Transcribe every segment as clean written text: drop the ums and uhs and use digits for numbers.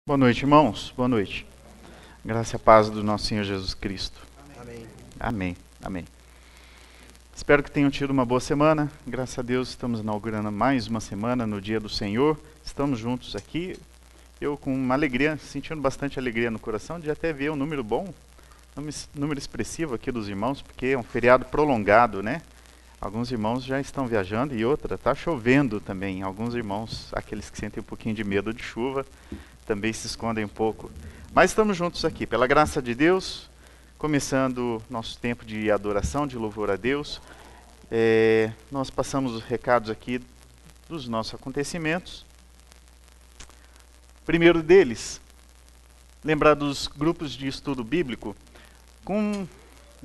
Boa noite, irmãos. Boa noite. Graça e a paz do nosso Senhor Jesus Cristo. Amém. Amém. Amém. Espero que tenham tido uma boa semana. Graças a Deus estamos inaugurando mais uma semana no dia do Senhor. Estamos juntos aqui. Eu com uma alegria, sentindo bastante alegria no coração de até ver um número bom, número expressivo aqui dos irmãos, porque é um feriado prolongado, né? Alguns irmãos já estão viajando e outra, está chovendo também. Alguns irmãos, aqueles que sentem um pouquinho de medo de chuva, também se escondem um pouco. Mas estamos juntos aqui, pela graça de Deus, começando nosso tempo de adoração, de louvor a Deus. Nós passamos os recados aqui dos nossos acontecimentos. Primeiro deles, lembrar dos grupos de estudo bíblico.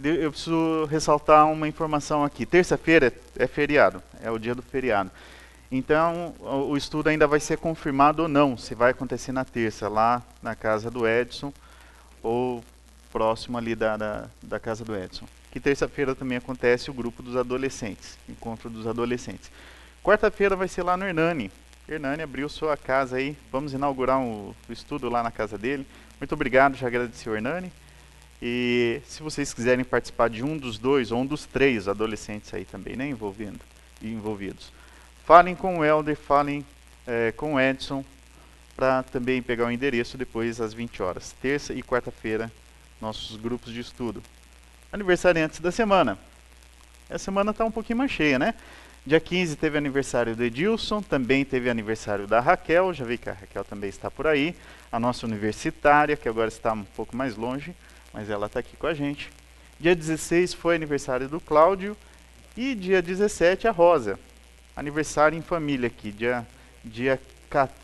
Eu preciso ressaltar uma informação aqui. Terça-feira é feriado, é o dia do feriado. Então, o estudo ainda vai ser confirmado ou não, se vai acontecer na terça, lá na casa do Edson, ou próximo ali da casa do Edson. Que terça-feira também acontece o grupo dos adolescentes, encontro dos adolescentes. Quarta-feira vai ser lá no Hernani. Hernani abriu sua casa aí, vamos inaugurar o estudo lá na casa dele. Muito obrigado, já agradeci o Hernani. E se vocês quiserem participar de um dos dois, ou um dos três adolescentes aí também, né, envolvidos. Falem com o Helder, falem com o Edson, para também pegar o endereço depois às 20 horas. Terça e quarta-feira, nossos grupos de estudo. Aniversariantes da semana. Essa semana está um pouquinho mais cheia, né? Dia 15 teve aniversário do Edilson, também teve aniversário da Raquel, já vi que a Raquel também está por aí. A nossa universitária, que agora está um pouco mais longe, mas ela está aqui com a gente. Dia 16 foi aniversário do Cláudio e dia 17 a Rosa. Aniversário em família aqui, dia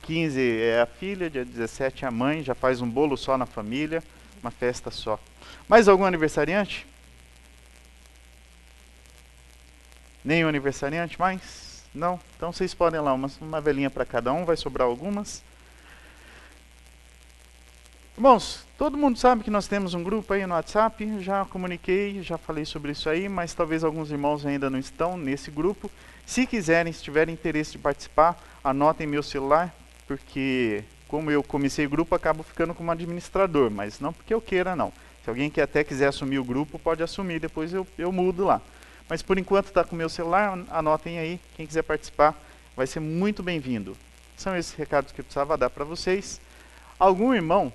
15 é a filha, dia 17 é a mãe, já faz um bolo só na família, uma festa só. Mais algum aniversariante? Nenhum aniversariante mais? Não? Então vocês podem lá, uma velhinha para cada um, vai sobrar algumas. Irmãos, todo mundo sabe que nós temos um grupo aí no WhatsApp, já comuniquei, já falei sobre isso aí, mas talvez alguns irmãos ainda não estão nesse grupo. Se quiserem, se tiverem interesse de participar, anotem meu celular, porque como eu comecei o grupo, acabo ficando como administrador, mas não porque eu queira não. Se alguém que até quiser assumir o grupo, pode assumir, depois eu mudo lá. Mas por enquanto está com o meu celular, anotem aí, quem quiser participar vai ser muito bem-vindo. São esses recados que eu precisava dar para vocês. Algum irmão,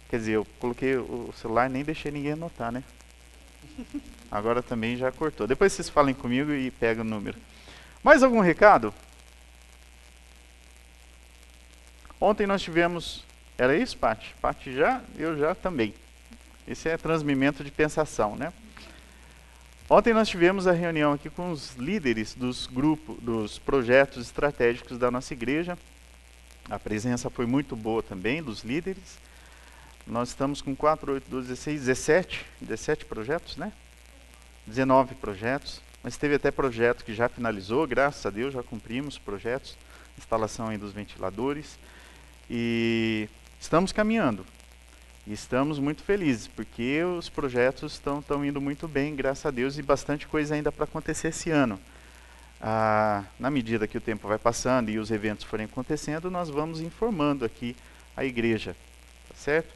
quer dizer, eu coloquei o celular e nem deixei ninguém anotar, né? Agora também já cortou. Depois vocês falem comigo e pegam o número. Mais algum recado? Ontem nós tivemos... Era isso, Paty? Paty já? Eu já também. Esse é transmimento de pensação, né? Ontem nós tivemos a reunião aqui com os líderes dos grupos, dos projetos estratégicos da nossa igreja. A presença foi muito boa também dos líderes. Nós estamos com 4, 8, 12, 16, 17 projetos, né? 19 projetos. Mas teve até projeto que já finalizou, graças a Deus, já cumprimos projetos. Instalação aí dos ventiladores. E estamos caminhando. E estamos muito felizes, porque os projetos estão indo muito bem, graças a Deus, e bastante coisa ainda para acontecer esse ano. Na medida que o tempo vai passando e os eventos forem acontecendo, nós vamos informando aqui a igreja. Tá certo?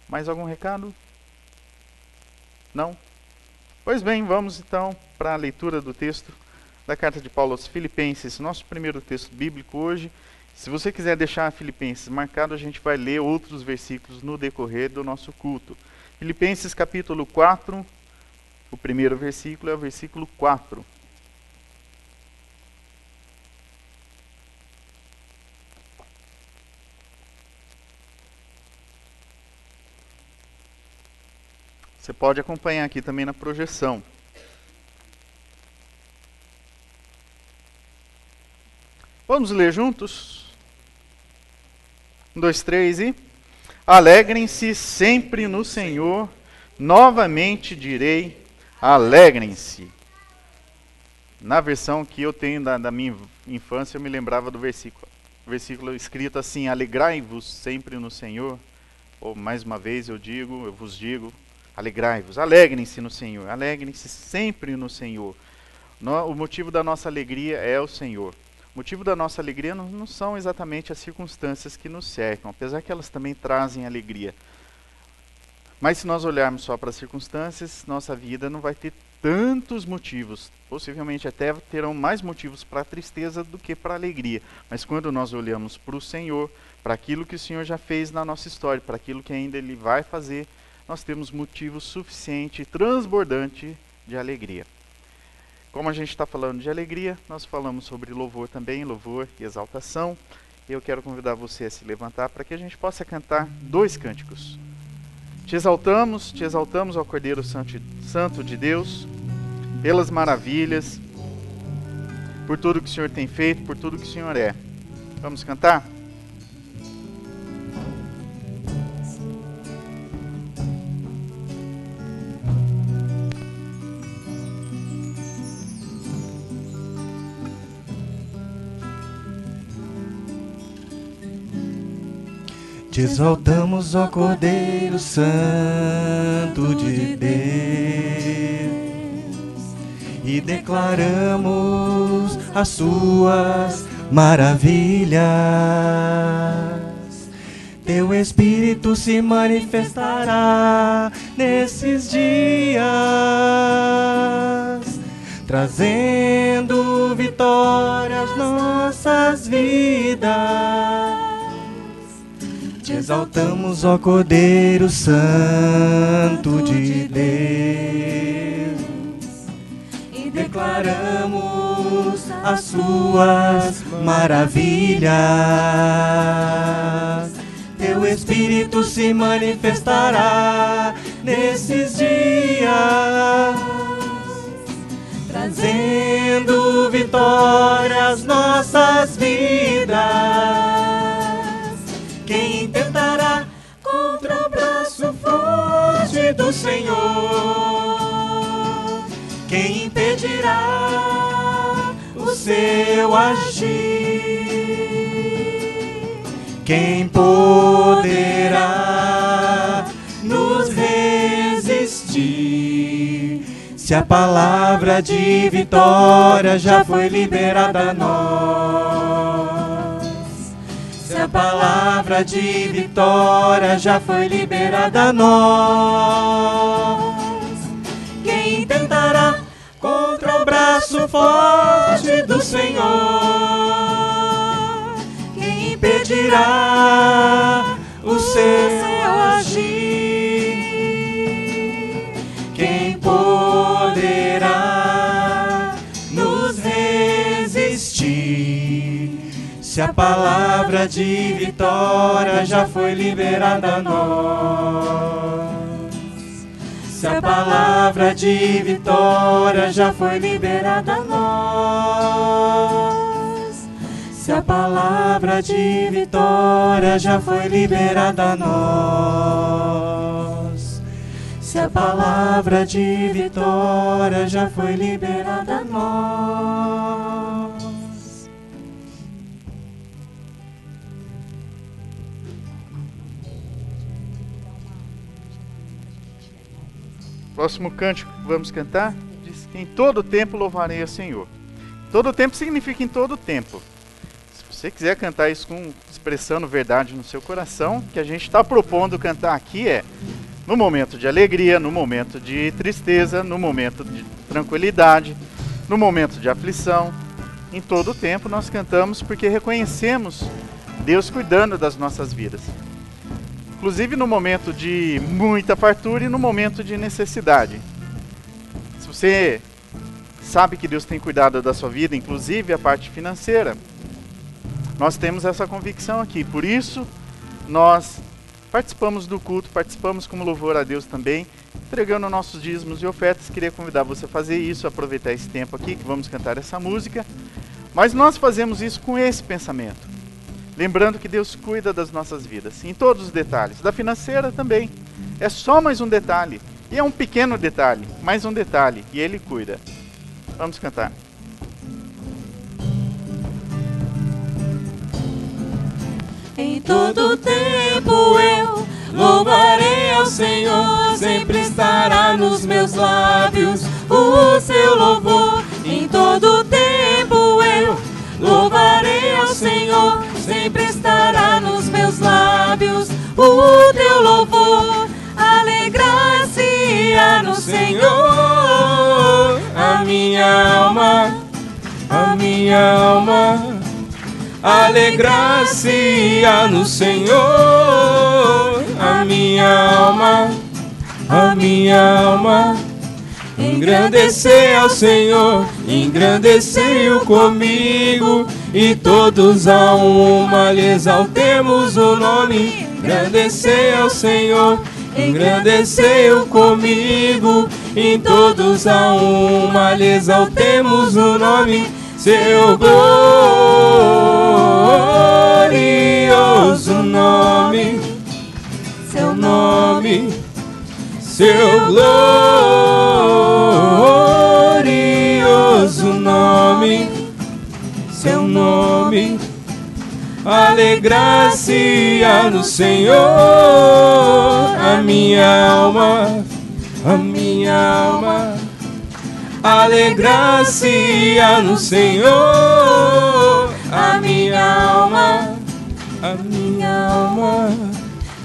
Mais algum recado? Não? Pois bem, vamos então para a leitura do texto da carta de Paulo aos Filipenses, nosso primeiro texto bíblico hoje. Se você quiser deixar Filipenses marcado, a gente vai ler outros versículos no decorrer do nosso culto. Filipenses capítulo 4, o primeiro versículo é o versículo 4. Você pode acompanhar aqui também na projeção. Vamos ler juntos? 1, 2, 3 e... Alegrem-se sempre no Senhor, novamente direi, alegrem-se. Na versão que eu tenho da minha infância, eu me lembrava do versículo. O versículo escrito assim, alegrai-vos sempre no Senhor. Ou mais uma vez eu vos digo, alegrai-vos, alegrem-se no Senhor, alegrem-se sempre no Senhor. O motivo da nossa alegria é o Senhor. O motivo da nossa alegria não são exatamente as circunstâncias que nos cercam, apesar que elas também trazem alegria. Mas se nós olharmos só para as circunstâncias, nossa vida não vai ter tantos motivos. Possivelmente até terão mais motivos para a tristeza do que para a alegria. Mas quando nós olhamos para o Senhor, para aquilo que o Senhor já fez na nossa história, para aquilo que ainda Ele vai fazer, nós temos motivo suficiente, transbordante de alegria. Como a gente está falando de alegria, nós falamos sobre louvor também, louvor e exaltação. Eu quero convidar você a se levantar para que a gente possa cantar 2 cânticos. Te exaltamos, ó Cordeiro Santo de Deus, pelas maravilhas, por tudo que o Senhor tem feito, por tudo que o Senhor é. Vamos cantar? Te exaltamos, ó Cordeiro Santo de Deus, e declaramos as suas maravilhas. Teu Espírito se manifestará nesses dias, trazendo vitória às nossas vidas. Te exaltamos, ó Cordeiro Santo de Deus, e declaramos as suas maravilhas. Teu Espírito se manifestará nesses dias, trazendo vitória às nossas vidas. Quem tentará contra o braço forte do Senhor? Quem impedirá o seu agir? Quem poderá nos resistir? Se a palavra de vitória já foi liberada a nós, se a palavra de vitória já foi liberada a nós, quem tentará contra o braço forte do Senhor? Quem impedirá o seu agir? Quem poderá nos resistir? Se a palavra de vitória já foi liberada a nós, se a palavra de vitória já foi liberada a nós, se a palavra de vitória já foi liberada a nós, se a palavra de vitória já foi liberada a nós. Próximo cântico que vamos cantar diz que em todo tempo louvarei ao Senhor. Todo tempo significa em todo tempo. Se você quiser cantar isso expressando verdade no seu coração, o que a gente está propondo cantar aqui é no momento de alegria, no momento de tristeza, no momento de tranquilidade, no momento de aflição. Em todo tempo nós cantamos porque reconhecemos Deus cuidando das nossas vidas. Inclusive no momento de muita fartura e no momento de necessidade. Se você sabe que Deus tem cuidado da sua vida, inclusive a parte financeira, nós temos essa convicção aqui. Por isso, nós participamos do culto, participamos como louvor a Deus também, entregando nossos dízimos e ofertas. Queria convidar você a fazer isso, aproveitar esse tempo aqui que vamos cantar essa música. Mas nós fazemos isso com esse pensamento. Lembrando que Deus cuida das nossas vidas, em todos os detalhes. Da financeira também. É só mais um detalhe. E é um pequeno detalhe, mais um detalhe. E Ele cuida. Vamos cantar. Em todo tempo eu louvarei ao Senhor. Sempre estará nos meus lábios o seu louvor. Em todo tempo eu louvarei lábios o teu louvor. Alegrar-se-á no Senhor a minha alma, a minha alma. Alegrar-se-á no Senhor a minha alma, a minha alma. Engrandecer ao Senhor, engrandecei-o comigo, e todos a uma lhe exaltemos o nome. Engrandecei ao Senhor, engrandecei-o comigo, e todos a uma lhe exaltemos o nome. Seu glorioso nome, seu nome, seu glorioso nome, seu nome. Alegrar-se-á no Senhor a minha alma, a minha alma. Alegrar-se-á no Senhor a minha alma, a minha alma.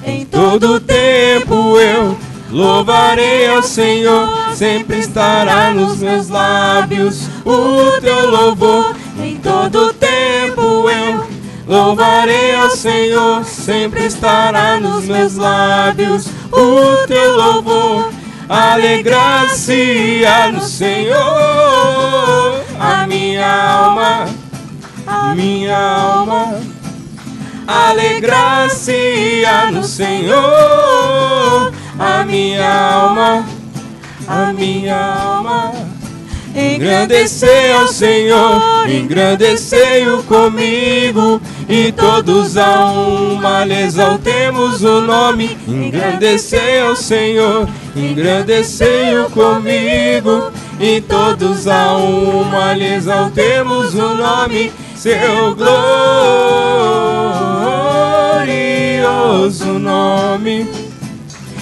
Em todo tempo eu louvarei ao Senhor, sempre estará nos meus lábios o teu louvor. Em todo tempo eu louvarei ao Senhor, sempre estará nos meus lábios o teu louvor. Alegrar-se-á no Senhor a minha alma, a minha alma. Alegrar-se-á no Senhor a minha alma, a minha alma. Engrandecer ao Senhor, engrandecei-o comigo, e todos a uma lhe exaltemos o nome. Engrandecer ao Senhor, engrandecei-o comigo, e todos a uma lhe exaltemos o nome. Seu glorioso nome,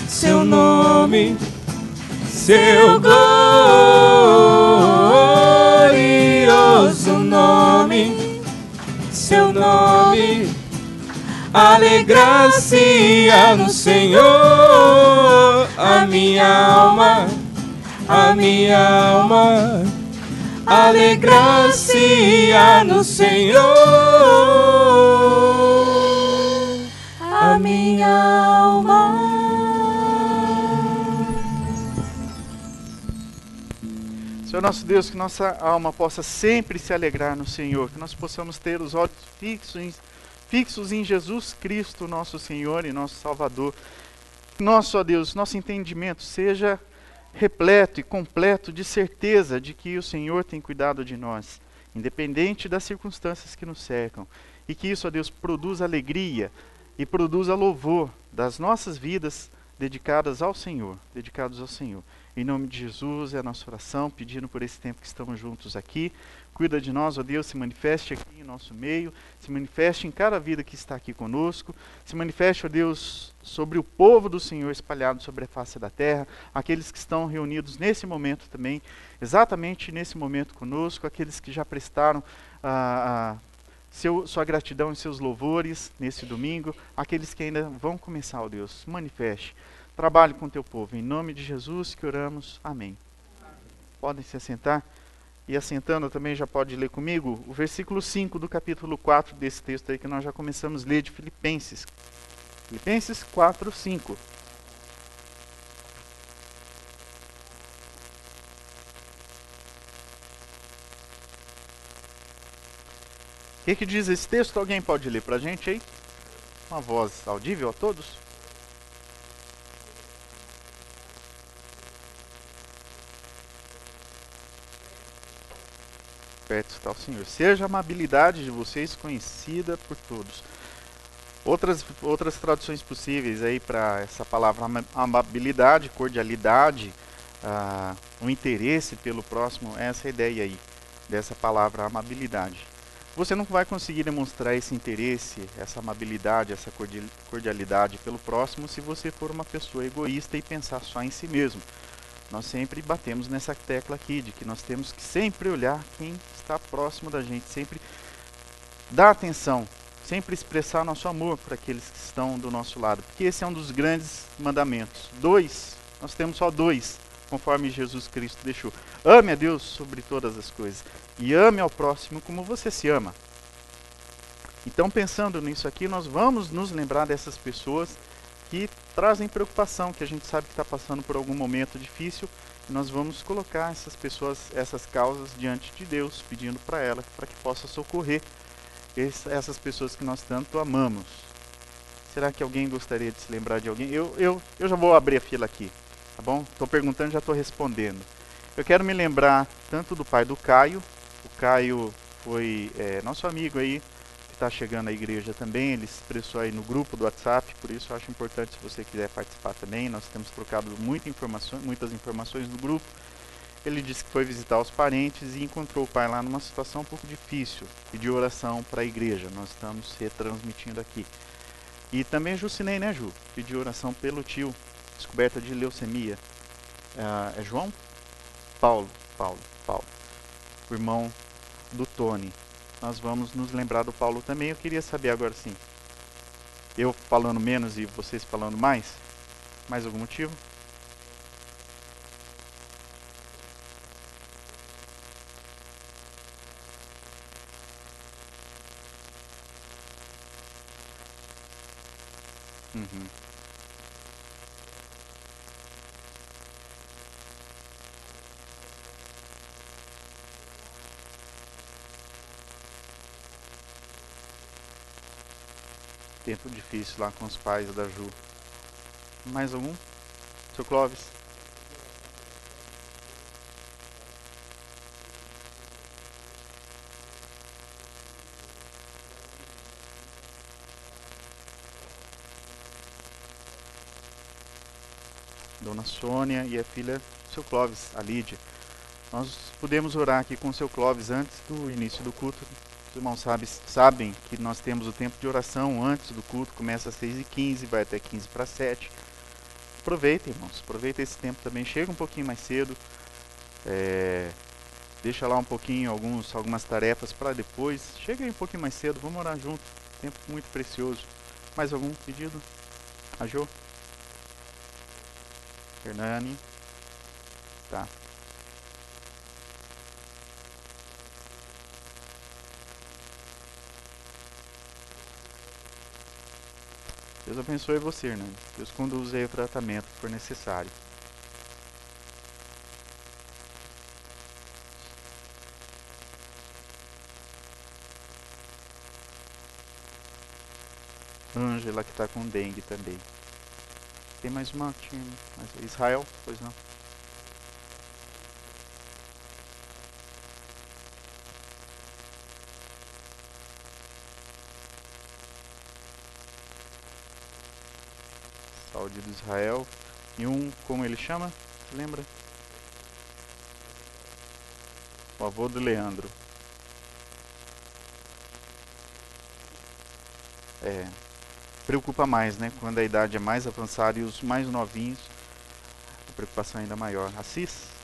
seu nome, seu glorioso nome, seu nome. Alegrar-se-á no Senhor a minha alma, a minha alma. Alegrar-se-á no Senhor a minha alma. Senhor nosso Deus, que nossa alma possa sempre se alegrar no Senhor, que nós possamos ter os olhos fixos em Jesus Cristo, nosso Senhor e nosso Salvador. Nosso, ó Deus, nosso entendimento seja repleto e completo de certeza de que o Senhor tem cuidado de nós, independente das circunstâncias que nos cercam, e que isso, ó Deus, produza alegria e produza louvor das nossas vidas dedicados ao Senhor. Em nome de Jesus é a nossa oração, pedindo por esse tempo que estamos juntos aqui. Cuida de nós, ó Deus, se manifeste aqui em nosso meio, se manifeste em cada vida que está aqui conosco, se manifeste, ó Deus, sobre o povo do Senhor espalhado sobre a face da terra, aqueles que estão reunidos nesse momento também, exatamente nesse momento conosco, aqueles que já prestaram sua gratidão e seus louvores nesse domingo, aqueles que ainda vão começar, ó Deus, manifeste. Trabalhe com o teu povo, em nome de Jesus que oramos, amém. Podem se assentar, e assentando também já pode ler comigo o versículo 5 do capítulo 4 desse texto aí que nós já começamos a ler de Filipenses. Filipenses 4, 5. O que diz esse texto? Alguém pode ler para a gente aí? Uma voz audível a todos? Perto está o Senhor. Seja a amabilidade de vocês conhecida por todos. Outras traduções possíveis aí para essa palavra amabilidade, cordialidade, um interesse pelo próximo, essa é a ideia aí dessa palavra amabilidade. Você não vai conseguir demonstrar esse interesse, essa amabilidade, essa cordialidade pelo próximo se você for uma pessoa egoísta e pensar só em si mesmo. Nós sempre batemos nessa tecla aqui, de que nós temos que sempre olhar quem está próximo da gente, sempre dar atenção, sempre expressar nosso amor para aqueles que estão do nosso lado, porque esse é um dos grandes mandamentos. 2, nós temos só 2, conforme Jesus Cristo deixou. Ame a Deus sobre todas as coisas e ame ao próximo como você se ama. Então, pensando nisso aqui, nós vamos nos lembrar dessas pessoas que trazem preocupação, que a gente sabe que está passando por algum momento difícil, e nós vamos colocar essas pessoas, essas causas diante de Deus, pedindo para ela, para que possa socorrer essas pessoas que nós tanto amamos. Será que alguém gostaria de se lembrar de alguém? Eu já vou abrir a fila aqui, tá bom? Estou perguntando, já estou respondendo. Eu quero me lembrar tanto do pai do Caio. O Caio foi nosso amigo aí, que está chegando à igreja também. Ele se expressou aí no grupo do WhatsApp, por isso eu acho importante, se você quiser participar também. Nós temos trocado muitas informações no grupo. Ele disse que foi visitar os parentes e encontrou o pai lá numa situação um pouco difícil, pediu oração para a igreja. Nós estamos retransmitindo aqui. E também a Jucinei, né, Ju? Pediu oração pelo tio, descoberta de leucemia. É João? Paulo, o irmão do Tony. Nós vamos nos lembrar do Paulo também. Eu queria saber agora sim, eu falando menos e vocês falando mais? Mais algum motivo? Uhum. Tempo difícil lá com os pais da Ju. Mais algum? Seu Clóvis? Dona Sônia e a filha do seu Clóvis, a Lídia. Nós podemos orar aqui com o seu Clóvis antes do início do culto. Os irmãos sabem que nós temos o tempo de oração antes do culto, começa às 6h15, vai até 15 para 7. Aproveitem, irmãos, aproveita esse tempo também, chega um pouquinho mais cedo, deixa lá um pouquinho algumas tarefas para depois, chega aí um pouquinho mais cedo, vamos orar junto, tempo muito precioso. Mais algum pedido? A Jô? Hernani? Tá. Deus abençoe você, Hernani. Deus conduza aí o tratamento que for necessário. Ângela que está com dengue também. Tem mais uma? Israel? Pois não. Saúde do Israel. E como ele chama? Você lembra? O avô do Leandro. Preocupa mais, né? Quando a idade é mais avançada e os mais novinhos, a preocupação é ainda maior. Assis?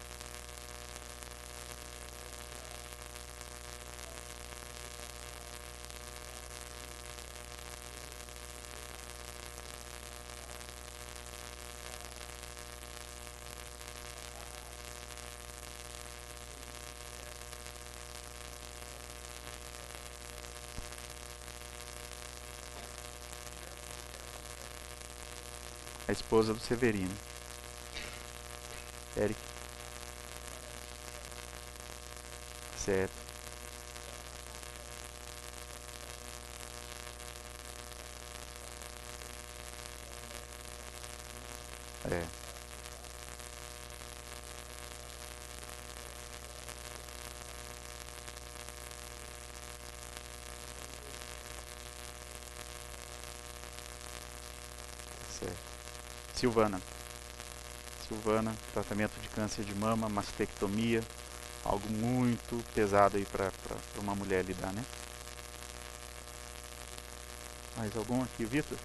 A esposa do Severino. Eric. Certo. Certo. Silvana, tratamento de câncer de mama, mastectomia, algo muito pesado aí para uma mulher lidar, né? Mais algum aqui, Vitor?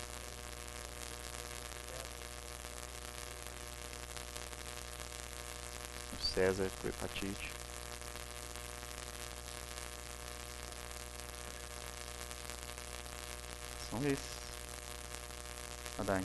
O César com hepatite. Vamos ver se... Adain.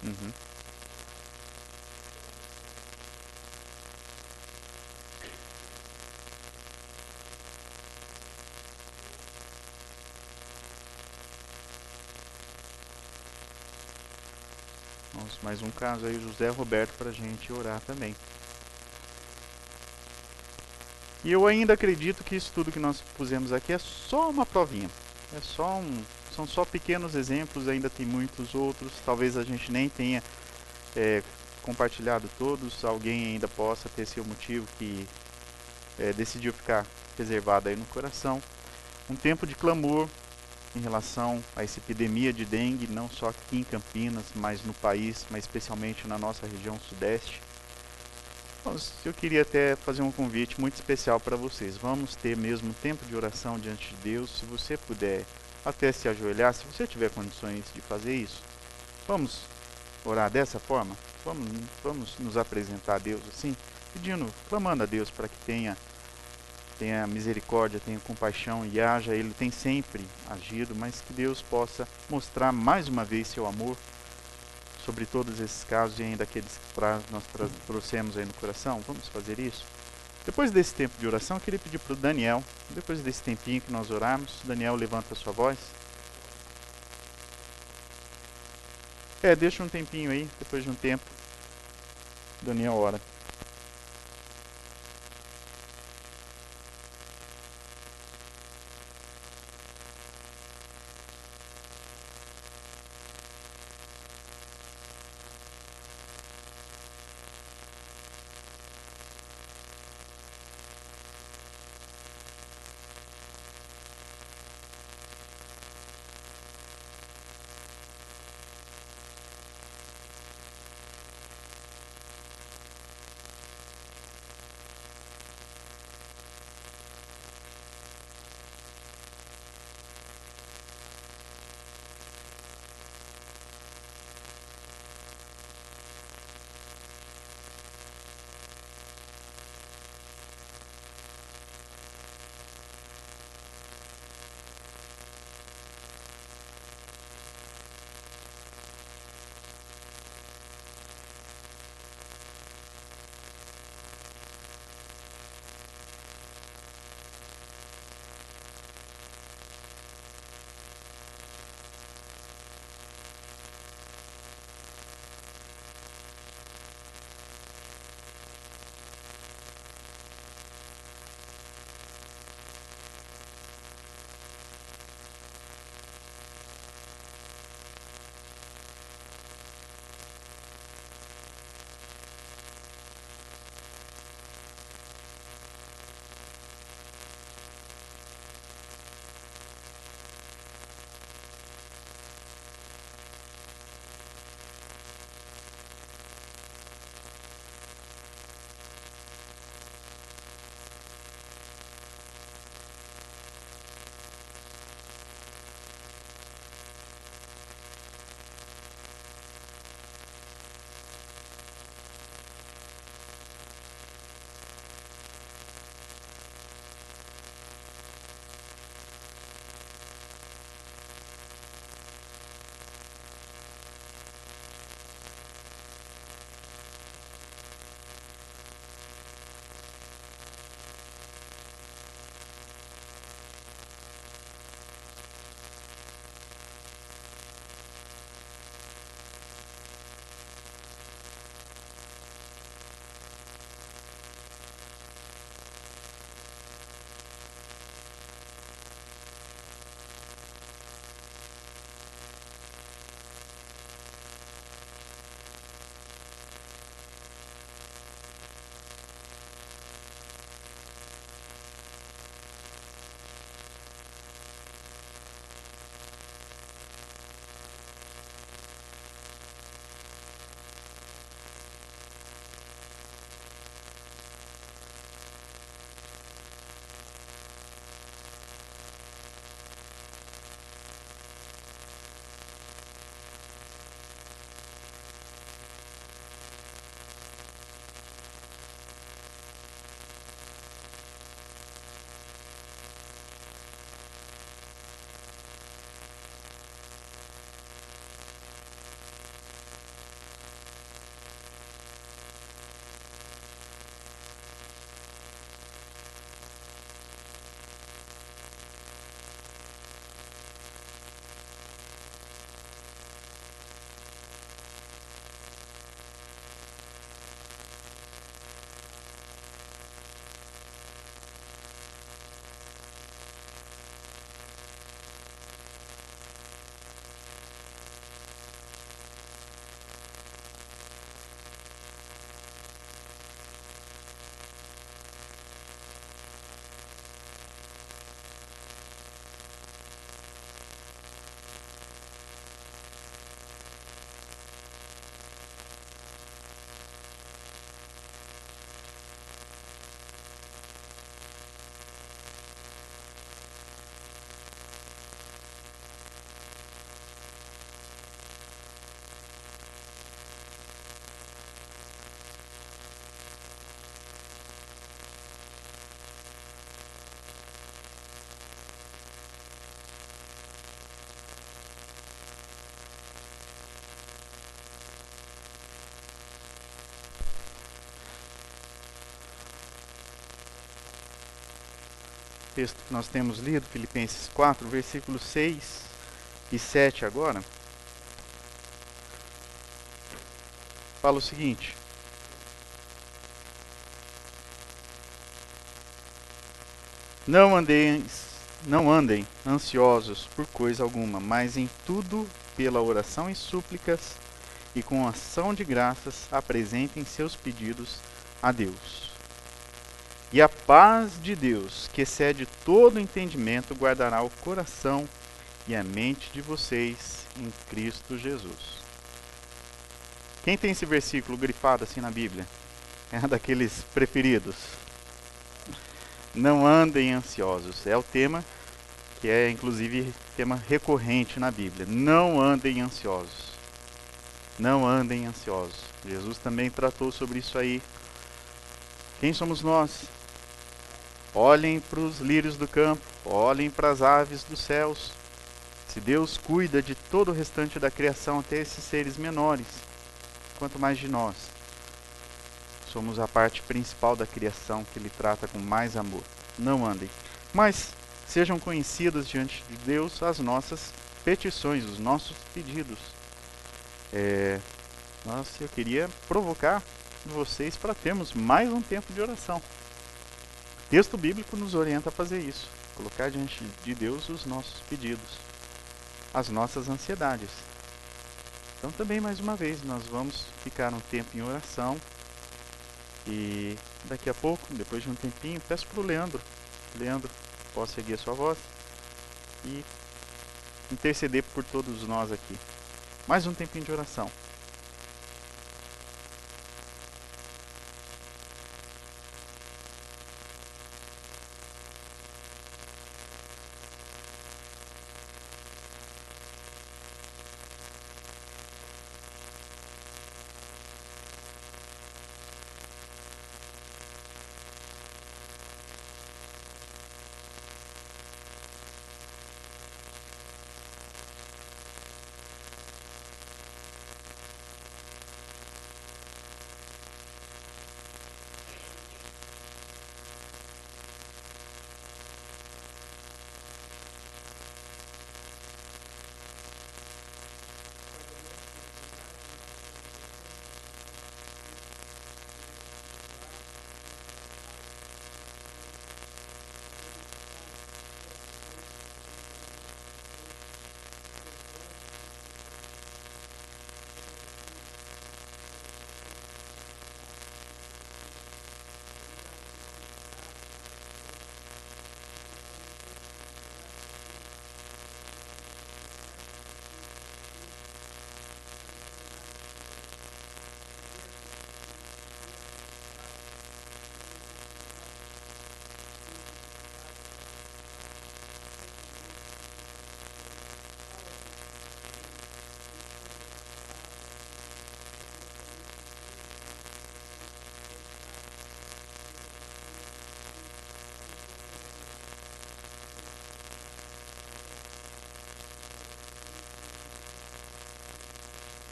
Uhum. Vamos, mais um caso aí, José Roberto, para a gente orar também. E eu ainda acredito que isso tudo que nós pusemos aqui é só uma provinha. É só são só pequenos exemplos, ainda tem muitos outros. Talvez a gente nem tenha compartilhado todos. Alguém ainda possa ter seu motivo que decidiu ficar reservado aí no coração. Um tempo de clamor em relação a essa epidemia de dengue, não só aqui em Campinas, mas no país, mas especialmente na nossa região sudeste. Eu queria até fazer um convite muito especial para vocês. Vamos ter mesmo um tempo de oração diante de Deus. Se você puder até se ajoelhar, se você tiver condições de fazer isso, vamos orar dessa forma? Vamos nos apresentar a Deus assim, pedindo, clamando a Deus para que tenha misericórdia, tenha compaixão e haja. Ele tem sempre agido, mas que Deus possa mostrar mais uma vez seu amor sobre todos esses casos e ainda aqueles que nós trouxemos aí no coração. Vamos fazer isso? Depois desse tempo de oração, eu queria pedir para o Daniel, depois desse tempinho que nós orarmos, Daniel, levanta a sua voz. Deixa um tempinho aí, depois de um tempo, Daniel ora. texto que nós temos lido, Filipenses 4, versículos 6 e 7 agora, fala o seguinte: não andem ansiosos por coisa alguma, mas em tudo, pela oração e súplicas, e com ação de graças, apresentem seus pedidos a Deus. E a paz de Deus, que excede todo entendimento, guardará o coração e a mente de vocês em Cristo Jesus. Quem tem esse versículo grifado assim na Bíblia? É um daqueles preferidos. Não andem ansiosos. É o tema que é, inclusive, tema recorrente na Bíblia. Não andem ansiosos. Não andem ansiosos. Jesus também tratou sobre isso aí. Quem somos nós? Olhem para os lírios do campo, olhem para as aves dos céus. Se Deus cuida de todo o restante da criação, até esses seres menores, quanto mais de nós. Somos a parte principal da criação que Ele trata com mais amor. Não andem. Mas sejam conhecidas diante de Deus as nossas petições, os nossos pedidos. Eu queria provocar vocês para termos mais um tempo de oração. O texto bíblico nos orienta a fazer isso. Colocar diante de Deus os nossos pedidos, as nossas ansiedades. Então também, mais uma vez, nós vamos ficar um tempo em oração. E daqui a pouco, depois de um tempinho, peço para o Leandro, posso seguir a sua voz e interceder por todos nós aqui. Mais um tempinho de oração.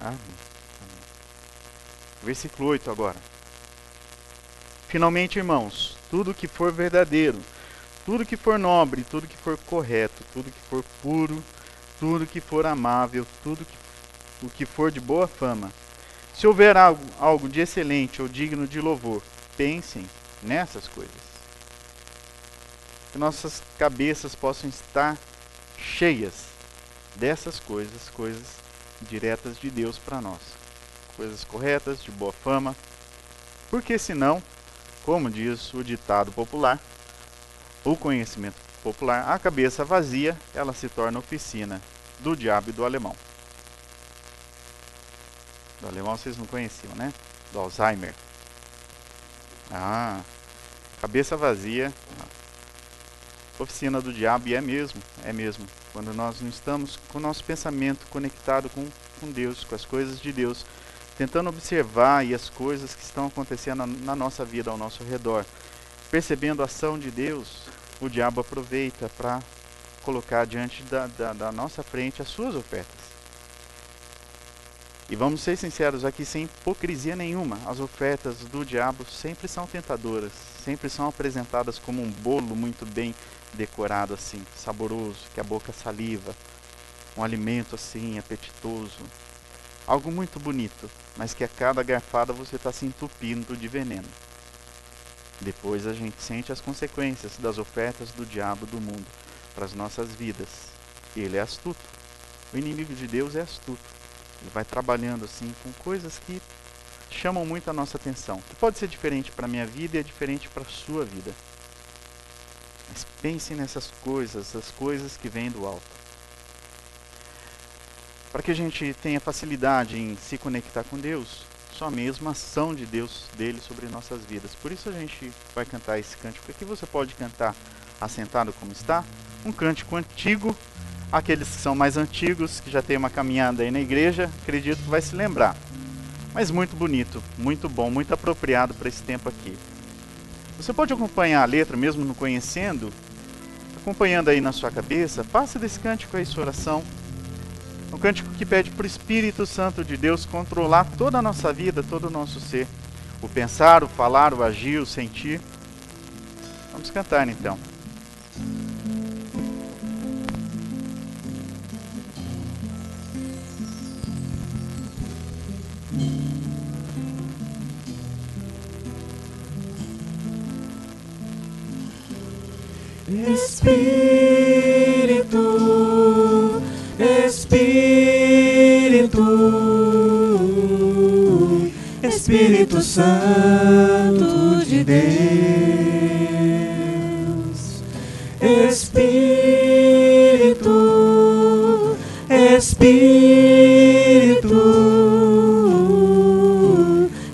Amém. Versículo 8 agora. Finalmente, irmãos, tudo que for verdadeiro, tudo que for nobre, tudo que for correto, tudo que for puro, tudo que for amável, o que for de boa fama, se houver algo de excelente ou digno de louvor, pensem nessas coisas. Que nossas cabeças possam estar cheias dessas coisas diretas de Deus para nós. Coisas corretas, de boa fama. Porque senão, como diz o ditado popular, o conhecimento popular, a cabeça vazia, ela se torna oficina do diabo e do alemão. Do alemão vocês não conheciam, né? Do Alzheimer. Cabeça vazia, oficina do diabo, e é mesmo. Quando nós não estamos com o nosso pensamento conectado com Deus, com as coisas de Deus, tentando observar as coisas que estão acontecendo na nossa vida, ao nosso redor, percebendo a ação de Deus, o diabo aproveita para colocar diante da nossa frente as suas ofertas. E vamos ser sinceros aqui, sem hipocrisia nenhuma, as ofertas do diabo sempre são tentadoras, sempre são apresentadas como um bolo muito bem decorado assim, saboroso, que a boca saliva, um alimento assim, apetitoso, algo muito bonito, mas que a cada garfada você está se entupindo de veneno. Depois a gente sente as consequências das ofertas do diabo do mundo para as nossas vidas. Ele é astuto, o inimigo de Deus é astuto. Ele vai trabalhando assim com coisas que chamam muito a nossa atenção, que pode ser diferente para a minha vida e é diferente para a sua vida. Mas pensem nessas coisas, as coisas que vêm do alto. Para que a gente tenha facilidade em se conectar com Deus, só mesmo a ação de Deus, dele sobre nossas vidas. Por isso a gente vai cantar esse cântico aqui. Você pode cantar assentado como está, um cântico antigo. Aqueles que são mais antigos, que já tem uma caminhada aí na igreja, acredito que vai se lembrar. Mas muito bonito, muito bom, muito apropriado para esse tempo aqui. Você pode acompanhar a letra, mesmo não conhecendo, acompanhando aí na sua cabeça, faça desse cântico aí sua oração. Um cântico que pede para o Espírito Santo de Deus controlar toda a nossa vida, todo o nosso ser. O pensar, o falar, o agir, o sentir. Vamos cantar então. Espírito, Espírito, Espírito Santo de Deus. Espírito, Espírito,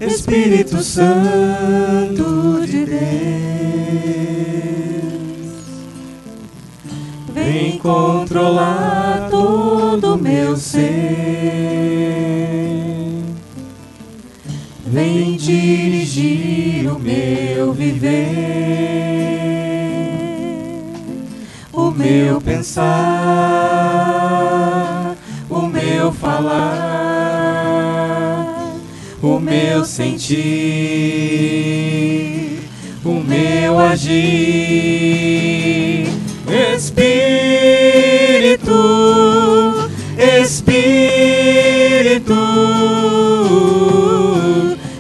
Espírito Santo de Deus. Vem controlar todo o meu ser, vem dirigir o meu viver, o meu pensar, o meu falar, o meu sentir, o meu agir. Espírito, Espírito,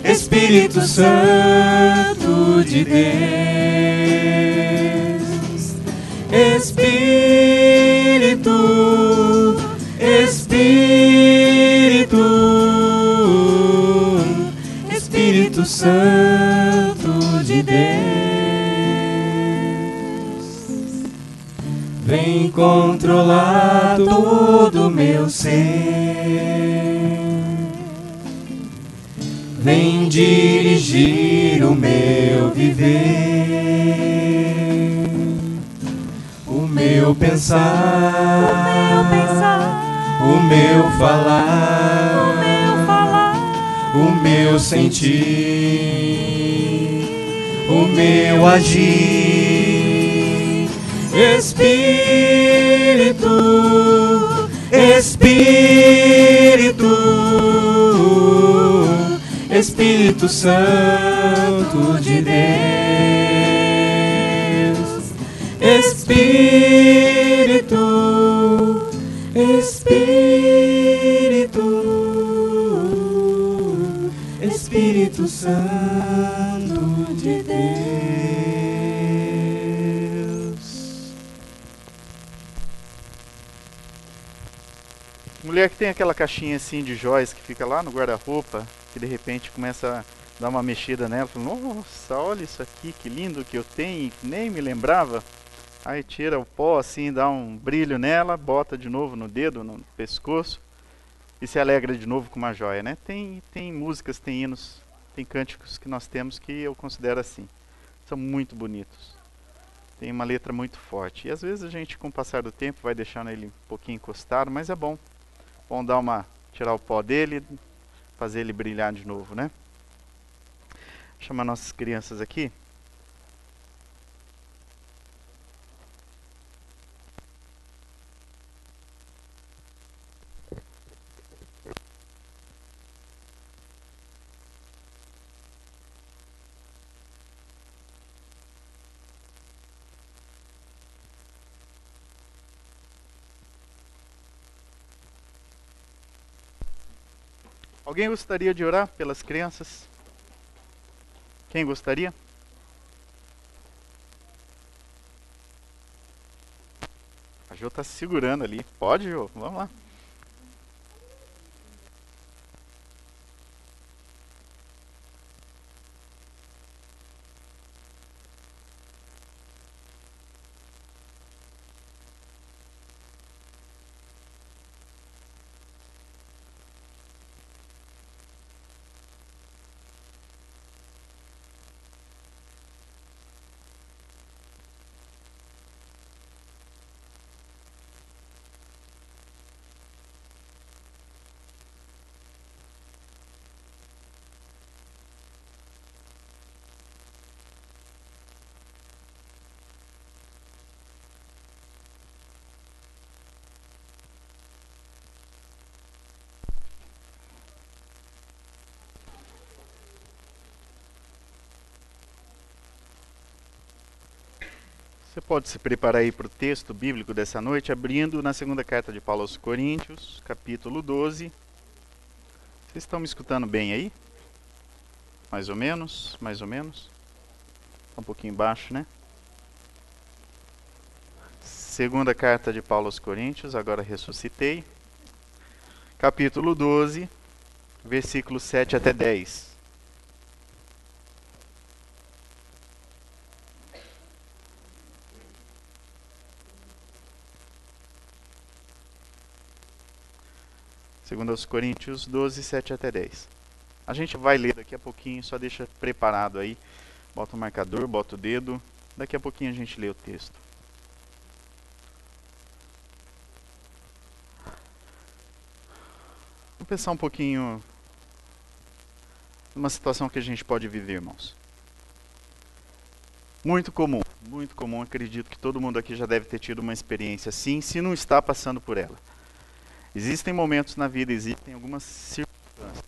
Espírito Santo de Deus. Espírito, Espírito, Espírito Santo de Deus. Vem controlar todo o meu ser, vem dirigir o meu viver, o meu pensar, o meu falar, o meu sentir, o meu agir. Espírito, Espírito, Espírito Santo de Deus. Espírito, Espírito, Espírito Santo de Deus. Mulher que tem aquela caixinha assim de joias que fica lá no guarda-roupa, que de repente começa a dar uma mexida nela, fala, nossa, olha isso aqui, que lindo que eu tenho, nem me lembrava. Aí tira o pó assim, dá um brilho nela, bota de novo no dedo, no pescoço e se alegra de novo com uma joia, né? Tem músicas, tem hinos, tem cânticos que nós temos que eu considero assim, são muito bonitos. Tem uma letra muito forte e às vezes a gente com o passar do tempo vai deixando ele um pouquinho encostado, mas é bom. Vamos tirar o pó dele, fazer ele brilhar de novo, né? Chamar nossas crianças aqui. Alguém gostaria de orar pelas crianças? Quem gostaria? A Jô está se segurando ali. Pode, Jô? Vamos lá. Você pode se preparar aí para o texto bíblico dessa noite, abrindo na segunda carta de Paulo aos Coríntios, capítulo 12. Vocês estão me escutando bem aí? Mais ou menos, mais ou menos. Está um pouquinho baixo, né? Segunda carta de Paulo aos Coríntios, agora ressuscitei. Capítulo 12, versículos 7 até 10. Segundo aos Coríntios 12, 7 até 10. A gente vai ler daqui a pouquinho, só deixa preparado aí. Bota o marcador, bota o dedo. Daqui a pouquinho a gente lê o texto. Vamos pensar um pouquinho numa situação que a gente pode viver, irmãos. Muito comum, acredito que todo mundo aqui já deve ter tido uma experiência assim, se não está passando por ela. Existem momentos na vida, existem algumas circunstâncias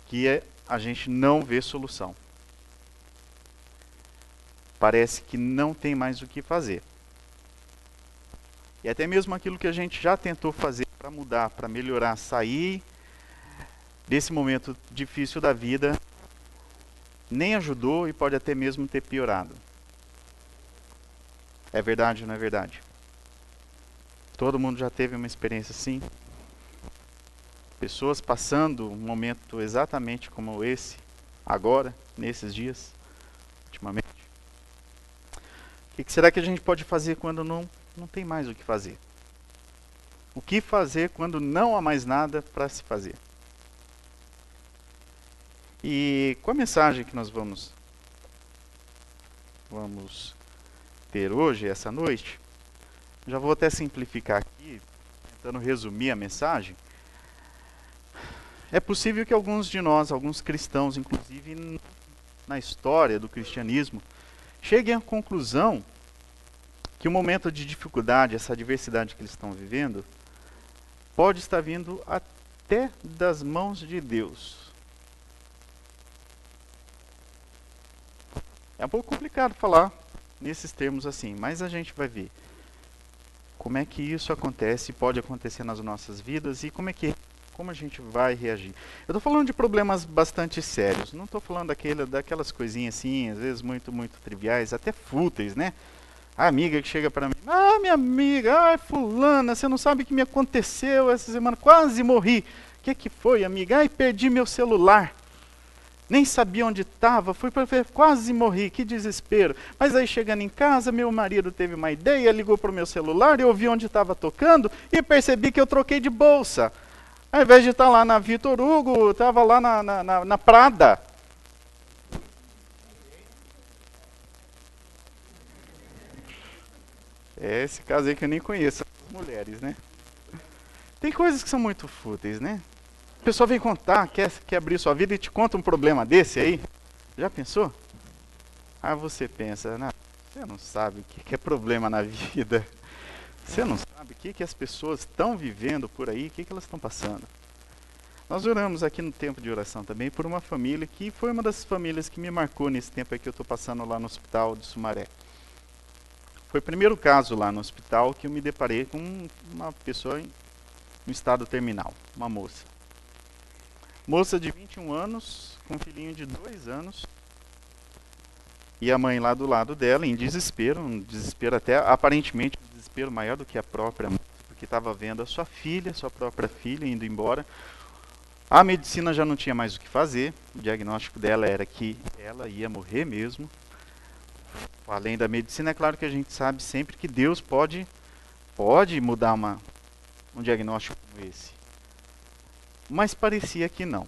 que a gente não vê solução. Parece que não tem mais o que fazer. E até mesmo aquilo que a gente já tentou fazer para mudar, para melhorar, sair desse momento difícil da vida, nem ajudou e pode até mesmo ter piorado. É verdade ou não é verdade? Todo mundo já teve uma experiência assim? Pessoas passando um momento exatamente como esse, agora, nesses dias, ultimamente. O que será que a gente pode fazer quando não tem mais o que fazer? O que fazer quando não há mais nada para se fazer? E com a mensagem que nós vamos ter hoje, essa noite, já vou até simplificar aqui, tentando resumir a mensagem. É possível que alguns de nós, alguns cristãos, inclusive na história do cristianismo, cheguem à conclusão que o momento de dificuldade, essa adversidade que eles estão vivendo, pode estar vindo até das mãos de Deus. É um pouco complicado falar nesses termos assim, mas a gente vai ver como é que isso acontece, pode acontecer nas nossas vidas e como a gente vai reagir. Eu estou falando de problemas bastante sérios, não estou falando daquelas coisinhas assim, às vezes muito triviais, até fúteis, né? A amiga que chega para mim, minha amiga, fulana, você não sabe o que me aconteceu essa semana, quase morri. O que foi, amiga? Perdi meu celular. Nem sabia onde estava, fui para ver, quase morri, que desespero. Mas aí chegando em casa, meu marido teve uma ideia, ligou para o meu celular, eu vi onde estava tocando e percebi que eu troquei de bolsa. Ao invés de estar lá na Vitor Hugo, estava lá na Prada. É esse caso aí que eu nem conheço, as mulheres, né? Tem coisas que são muito fúteis, né? A pessoa vem contar, quer abrir sua vida e te conta um problema desse aí. Já pensou? Aí você pensa, você não sabe o que é problema na vida. Você não sabe o que as pessoas estão vivendo por aí, o que elas estão passando. Nós oramos aqui no tempo de oração também por uma família que foi uma das famílias que me marcou nesse tempo aí que eu estou passando lá no hospital de Sumaré. Foi o primeiro caso lá no hospital que eu me deparei com uma pessoa no estado terminal, uma moça. Moça de 21 anos, com um filhinho de 2 anos, e a mãe lá do lado dela, em desespero, um desespero até, aparentemente, um desespero maior do que a própria mãe, porque estava vendo a sua filha, sua própria filha, indo embora. A medicina já não tinha mais o que fazer, o diagnóstico dela era que ela ia morrer mesmo. Além da medicina, é claro que a gente sabe sempre que Deus pode mudar um diagnóstico como esse. Mas parecia que não.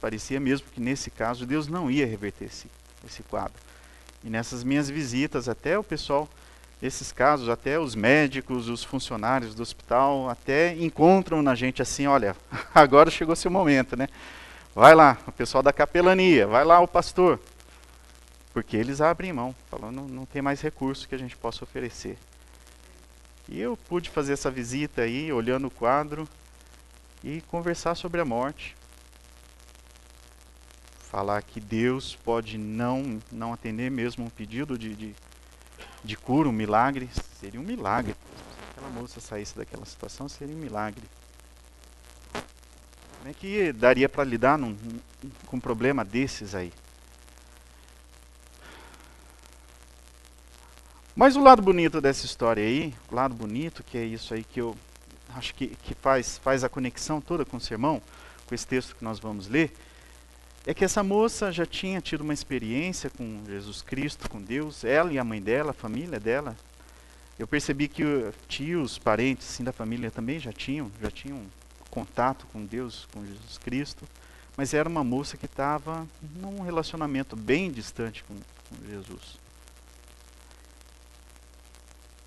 Parecia mesmo que nesse caso Deus não ia reverter esse quadro. E nessas minhas visitas, até o pessoal, nesses casos, até os médicos, os funcionários do hospital, até encontram na gente assim, olha, agora chegou seu momento, né? Vai lá, o pessoal da capelania, vai lá o pastor. Porque eles abrem mão, falando, não tem mais recurso que a gente possa oferecer. E eu pude fazer essa visita aí, olhando o quadro, e conversar sobre a morte. Falar que Deus pode não atender mesmo um pedido de cura, um milagre. Seria um milagre. Se aquela moça saísse daquela situação, seria um milagre. Como é que daria para lidar com um problema desses aí? Mas o lado bonito dessa história aí, o lado bonito, que é isso aí que eu acho que faz a conexão toda com o sermão, com esse texto que nós vamos ler, é que essa moça já tinha tido uma experiência com Jesus Cristo, com Deus, ela e a mãe dela, a família dela. Eu percebi que tios, parentes assim, da família também já tinham contato com Deus, com Jesus Cristo, mas era uma moça que estava num relacionamento bem distante com Jesus.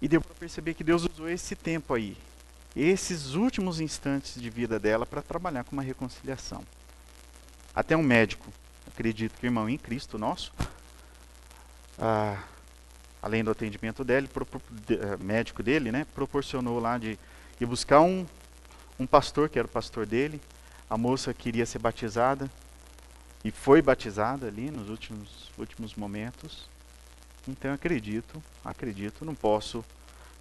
E deu para perceber que Deus usou esse tempo aí, esses últimos instantes de vida dela, para trabalhar com uma reconciliação. Até um médico, acredito que o irmão em Cristo nosso, além do atendimento dele, médico dele, né, proporcionou lá de ir buscar um pastor, que era o pastor dele. A moça queria ser batizada e foi batizada ali nos últimos momentos. Então acredito, não posso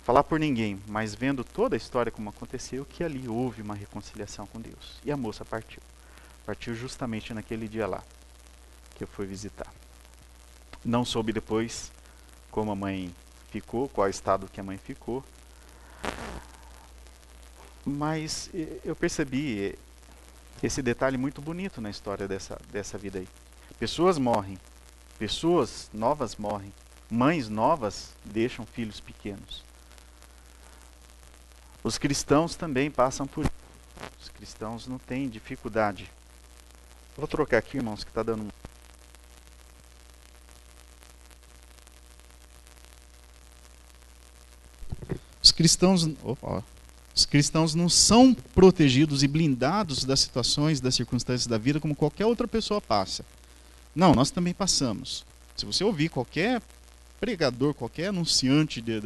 falar por ninguém, mas vendo toda a história como aconteceu, que ali houve uma reconciliação com Deus. E a moça partiu. Partiu justamente naquele dia lá, que eu fui visitar. Não soube depois como a mãe ficou, qual estado que a mãe ficou. Mas eu percebi esse detalhe muito bonito na história dessa vida aí. Pessoas morrem, pessoas novas morrem, mães novas deixam filhos pequenos. Os cristãos também passam por isso. Os cristãos não têm dificuldade. Vou trocar aqui, irmãos, que está dando Os cristãos não são protegidos e blindados das situações, das circunstâncias da vida como qualquer outra pessoa passa. Não, nós também passamos. Se você ouvir qualquer pregador, qualquer anunciante de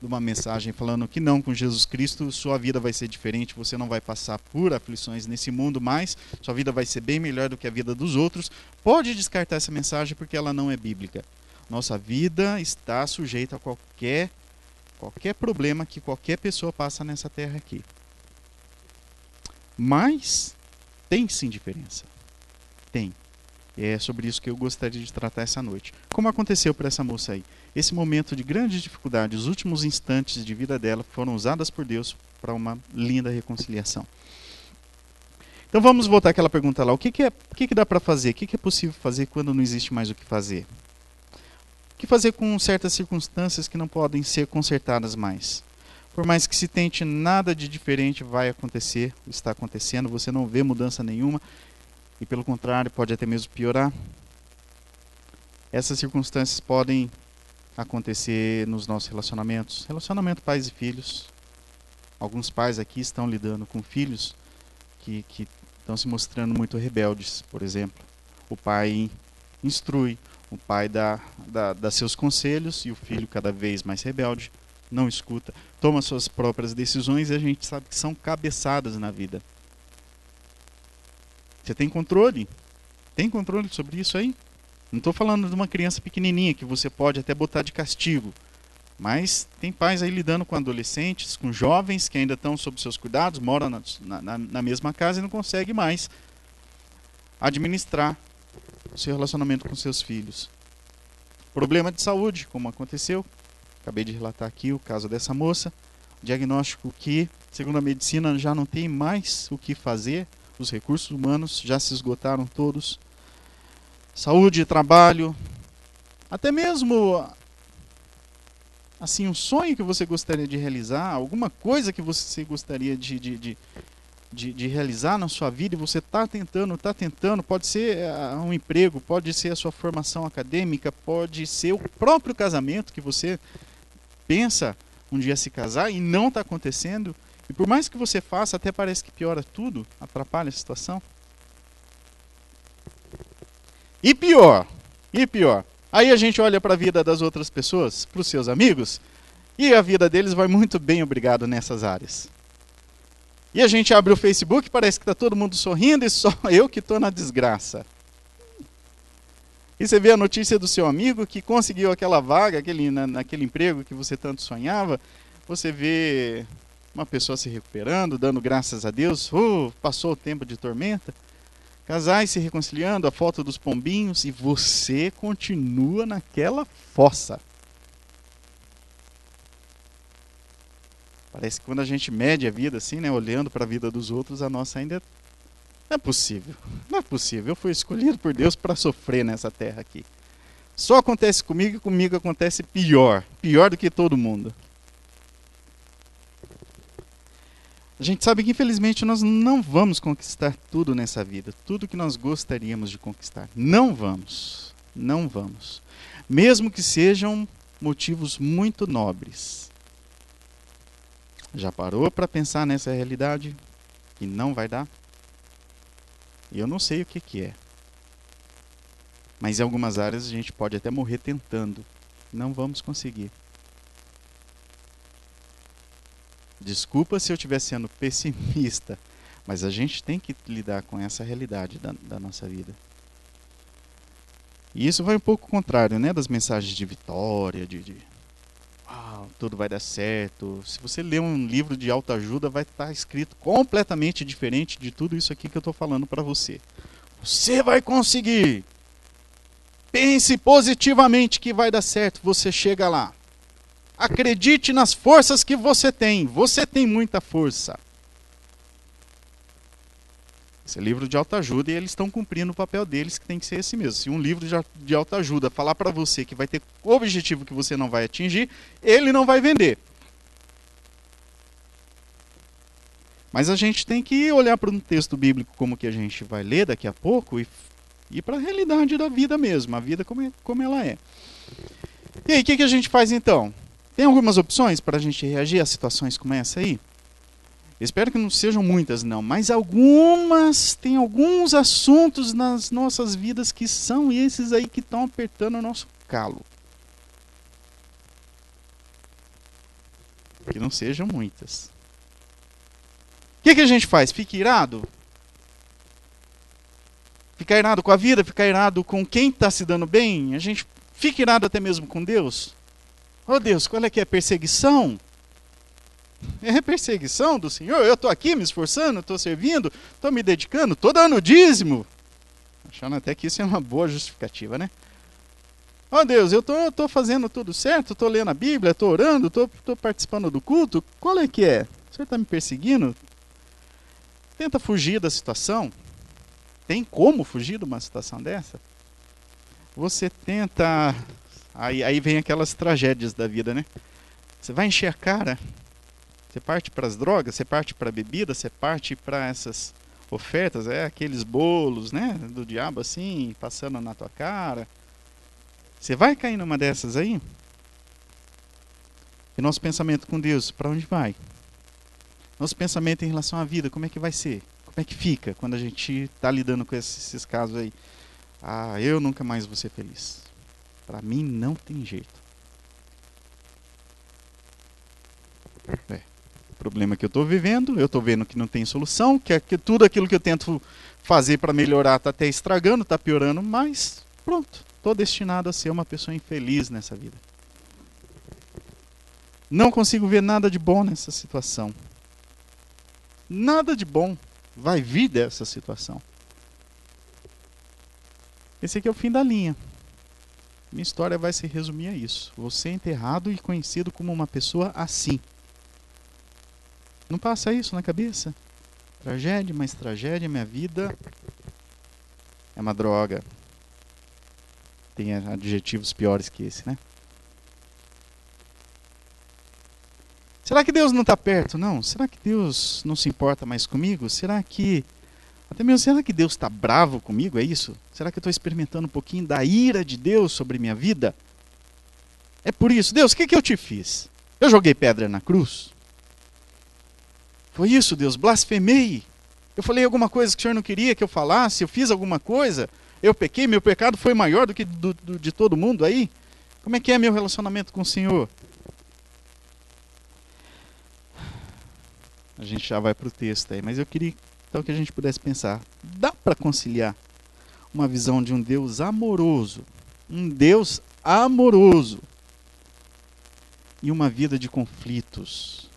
uma mensagem falando que não, com Jesus Cristo sua vida vai ser diferente, você não vai passar por aflições nesse mundo, mas sua vida vai ser bem melhor do que a vida dos outros, pode descartar essa mensagem porque ela não é bíblica. Nossa vida está sujeita a qualquer problema que qualquer pessoa passa nessa terra aqui. Mas tem sim diferença. Tem. E é sobre isso que eu gostaria de tratar essa noite. Como aconteceu para essa moça aí? Esse momento de grande dificuldade, os últimos instantes de vida dela foram usadas por Deus para uma linda reconciliação. Então vamos voltar àquela pergunta lá. O que dá para fazer? O que é possível fazer quando não existe mais o que fazer? O que fazer com certas circunstâncias que não podem ser consertadas mais? Por mais que se tente, nada de diferente vai acontecer, está acontecendo, você não vê mudança nenhuma, e pelo contrário, pode até mesmo piorar. Essas circunstâncias podem acontecer nos nossos relacionamentos. Relacionamento pais e filhos. Alguns pais aqui estão lidando com filhos que estão se mostrando muito rebeldes, por exemplo. O pai instrui, o pai dá seus conselhos e o filho cada vez mais rebelde, não escuta, toma suas próprias decisões e a gente sabe que são cabeçadas na vida. Você tem controle? Tem controle sobre isso aí? Não estou falando de uma criança pequenininha que você pode até botar de castigo. Mas tem pais aí lidando com adolescentes, com jovens que ainda estão sob seus cuidados, moram na mesma casa e não conseguem mais administrar o seu relacionamento com seus filhos. Problema de saúde, como aconteceu. Acabei de relatar aqui o caso dessa moça. Diagnóstico que, segundo a medicina, já não tem mais o que fazer. Os recursos humanos já se esgotaram todos. Saúde, trabalho, até mesmo assim, um sonho que você gostaria de realizar, alguma coisa que você gostaria de realizar na sua vida e você está tentando, pode ser um emprego, pode ser a sua formação acadêmica, pode ser o próprio casamento que você pensa um dia se casar e não está acontecendo, e por mais que você faça, até parece que piora tudo, atrapalha a situação. E pior, aí a gente olha para a vida das outras pessoas, para os seus amigos, e a vida deles vai muito bem, obrigado, nessas áreas. E a gente abre o Facebook, parece que está todo mundo sorrindo e só eu que estou na desgraça. E você vê a notícia do seu amigo que conseguiu aquela vaga, naquele emprego que você tanto sonhava. Você vê uma pessoa se recuperando, dando graças a Deus. Passou o tempo de tormenta. Casais se reconciliando, a foto dos pombinhos. E você continua naquela fossa. Parece que quando a gente mede a vida assim, né, olhando para a vida dos outros, a nossa ainda não é possível. Não é possível. Eu fui escolhido por Deus para sofrer nessa terra aqui. Só acontece comigo e comigo acontece pior. Pior do que todo mundo. A gente sabe que infelizmente nós não vamos conquistar tudo nessa vida. Tudo que nós gostaríamos de conquistar. Não vamos. Não vamos. Mesmo que sejam motivos muito nobres. Já parou para pensar nessa realidade? Que não vai dar? E eu não sei o que é. Mas em algumas áreas a gente pode até morrer tentando. Não vamos conseguir. Desculpa se eu estiver sendo pessimista, mas a gente tem que lidar com essa realidade da nossa vida. E isso vai um pouco contrário, né, das mensagens de vitória, tudo vai dar certo. Se você ler um livro de autoajuda, vai estar escrito completamente diferente de tudo isso aqui que eu estou falando para você. Você vai conseguir. Pense positivamente que vai dar certo. Você chega lá. Acredite nas forças que você tem. Você tem muita força. Esse é livro de autoajuda e eles estão cumprindo o papel deles, que tem que ser esse mesmo. Se um livro de autoajuda falar para você que vai ter o objetivo que você não vai atingir, ele não vai vender. Mas a gente tem que olhar para um texto bíblico como que a gente vai ler daqui a pouco e para a realidade da vida mesmo, a vida como ela é. E aí, o que a gente faz então? Tem algumas opções para a gente reagir a situações como essa aí? Espero que não sejam muitas, não, mas tem alguns assuntos nas nossas vidas que são esses aí que estão apertando o nosso calo. Que não sejam muitas. O que a gente faz? Fica irado? Fica irado com a vida? Fica irado com quem está se dando bem? A gente fica irado até mesmo com Deus? Oh Deus, qual é que é a perseguição? É perseguição do Senhor? Eu estou aqui me esforçando, estou servindo, estou me dedicando, estou dando dízimo. Achando até que isso é uma boa justificativa, né? Oh Deus, eu estou fazendo tudo certo, estou lendo a Bíblia, estou orando, estou participando do culto. Qual é que é? O Senhor está me perseguindo? Tenta fugir da situação. Tem como fugir de uma situação dessa? Você tenta... Aí vem aquelas tragédias da vida, né? Você vai encher a cara... Você parte para as drogas, você parte para a bebida, você parte para essas ofertas, aqueles bolos, né, do diabo assim, passando na tua cara. Você vai cair numa dessas aí? E nosso pensamento com Deus, para onde vai? Nosso pensamento em relação à vida, como é que vai ser? Como é que fica quando a gente está lidando com esses casos aí? Eu nunca mais vou ser feliz. Para mim não tem jeito. O problema que eu estou vivendo, eu estou vendo que não tem solução, que tudo aquilo que eu tento fazer para melhorar está até estragando, está piorando, mas pronto, estou destinado a ser uma pessoa infeliz nessa vida. Não consigo ver nada de bom nessa situação. Nada de bom vai vir dessa situação. Esse aqui é o fim da linha. Minha história vai se resumir a isso. Você é enterrado e conhecido como uma pessoa assim. Não passa isso na cabeça? Tragédia, mais tragédia, minha vida é uma droga. Tem adjetivos piores que esse, né? Será que Deus não está perto? Não. Será que Deus não se importa mais comigo? Será que Deus está bravo comigo? É isso? Será que eu estou experimentando um pouquinho da ira de Deus sobre minha vida? É por isso. Deus, o que eu te fiz? Eu joguei pedra na cruz? Foi isso, Deus? Blasfemei? Eu falei alguma coisa que o Senhor não queria que eu falasse? Eu fiz alguma coisa? Eu pequei? Meu pecado foi maior do que de todo mundo aí? Como é que é meu relacionamento com o Senhor? A gente já vai para o texto aí, mas eu queria então que a gente pudesse pensar, dá para conciliar uma visão de um Deus amoroso, e uma vida de conflitos,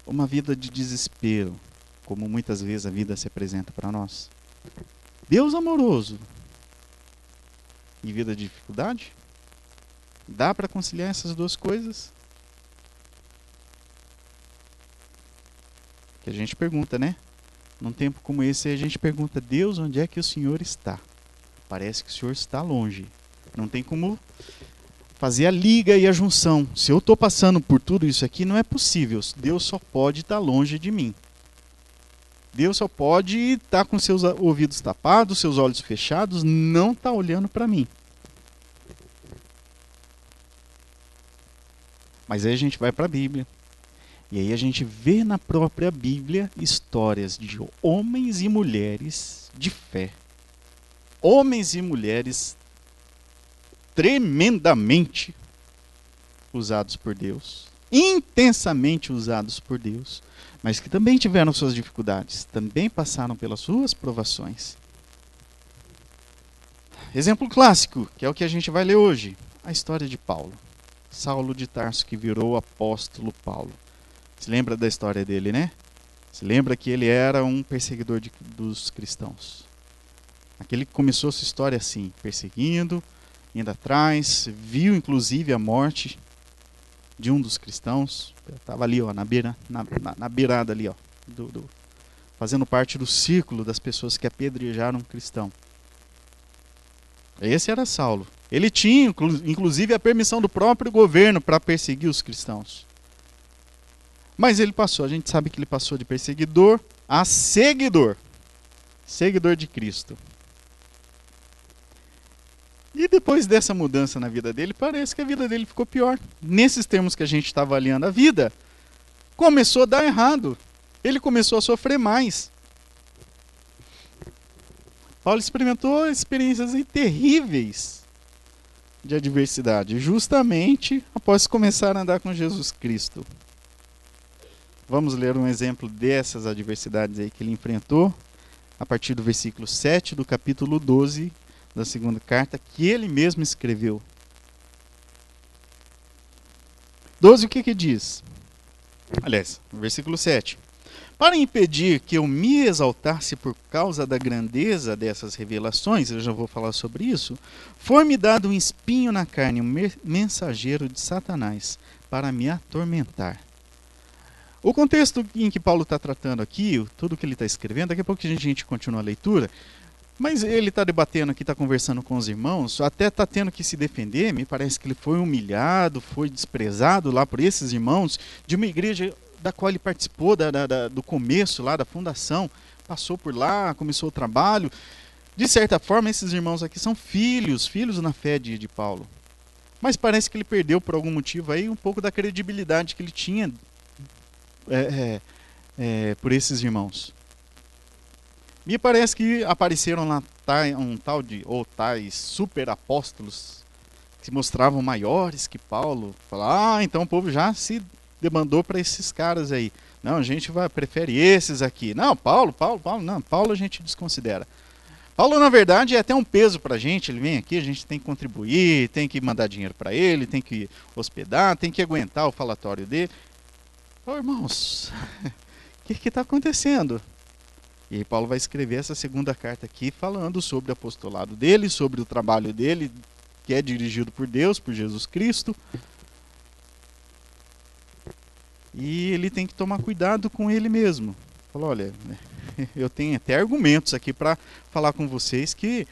uma vida de desespero, como muitas vezes a vida se apresenta para nós? Deus amoroso e vida de dificuldade? Dá para conciliar essas duas coisas? Que a gente pergunta, né? Num tempo como esse, a gente pergunta, Deus, onde é que o Senhor está? Parece que o Senhor está longe. Não tem como fazer a liga e a junção. Se eu estou passando por tudo isso aqui, não é possível. Deus só pode estar longe de mim. Deus só pode estar com seus ouvidos tapados, seus olhos fechados, não está olhando para mim. Mas aí a gente vai para a Bíblia. E aí a gente vê na própria Bíblia histórias de homens e mulheres de fé. Homens e mulheres tremendamente usados por Deus. Intensamente usados por Deus. Mas que também tiveram suas dificuldades. Também passaram pelas suas provações. Exemplo clássico, que é o que a gente vai ler hoje. A história de Paulo. Saulo de Tarso, que virou o apóstolo Paulo. Se lembra da história dele, né? Se lembra que ele era um perseguidor dos cristãos. Aquele que começou sua história assim, perseguindo, indo atrás, viu inclusive a morte de um dos cristãos. Estava ali, ó, na beirada ali, ó, fazendo parte do círculo das pessoas que apedrejaram um cristão. Esse era Saulo. Ele tinha, inclusive, a permissão do próprio governo para perseguir os cristãos. Mas ele passou, a gente sabe que ele passou de perseguidor a seguidor. Seguidor de Cristo. E depois dessa mudança na vida dele, parece que a vida dele ficou pior. Nesses termos que a gente está avaliando a vida, começou a dar errado. Ele começou a sofrer mais. Paulo experimentou experiências terríveis de adversidade, justamente após começar a andar com Jesus Cristo. Vamos ler um exemplo dessas adversidades aí que ele enfrentou, a partir do versículo 7 do capítulo 12 da segunda carta, que ele mesmo escreveu. 12, o que diz? Aliás, versículo 7. Para impedir que eu me exaltasse por causa da grandeza dessas revelações, eu já vou falar sobre isso, foi-me dado um espinho na carne, um mensageiro de Satanás, para me atormentar. O contexto em que Paulo está tratando aqui, tudo que ele está escrevendo, daqui a pouco a gente continua a leitura, mas ele está debatendo aqui, está conversando com os irmãos, até está tendo que se defender, me parece que ele foi humilhado, foi desprezado lá por esses irmãos, de uma igreja da qual ele participou do começo lá, da fundação, passou por lá, começou o trabalho. De certa forma, esses irmãos aqui são filhos na fé de Paulo. Mas parece que ele perdeu por algum motivo aí um pouco da credibilidade que ele tinha por esses irmãos. Me parece que apareceram lá tais super apóstolos que se mostravam maiores que Paulo. Falaram, então o povo já se demandou para esses caras aí. Não, a gente prefere esses aqui. Não, Paulo, não, Paulo a gente desconsidera. Paulo, na verdade, é até um peso para a gente. Ele vem aqui, a gente tem que contribuir, tem que mandar dinheiro para ele, tem que hospedar, tem que aguentar o falatório dele. Ô, irmãos, o que está acontecendo? E aí Paulo vai escrever essa segunda carta aqui, falando sobre o apostolado dele, sobre o trabalho dele, que é dirigido por Deus, por Jesus Cristo. E ele tem que tomar cuidado com ele mesmo. Falou, olha, eu tenho até argumentos aqui para falar com vocês que,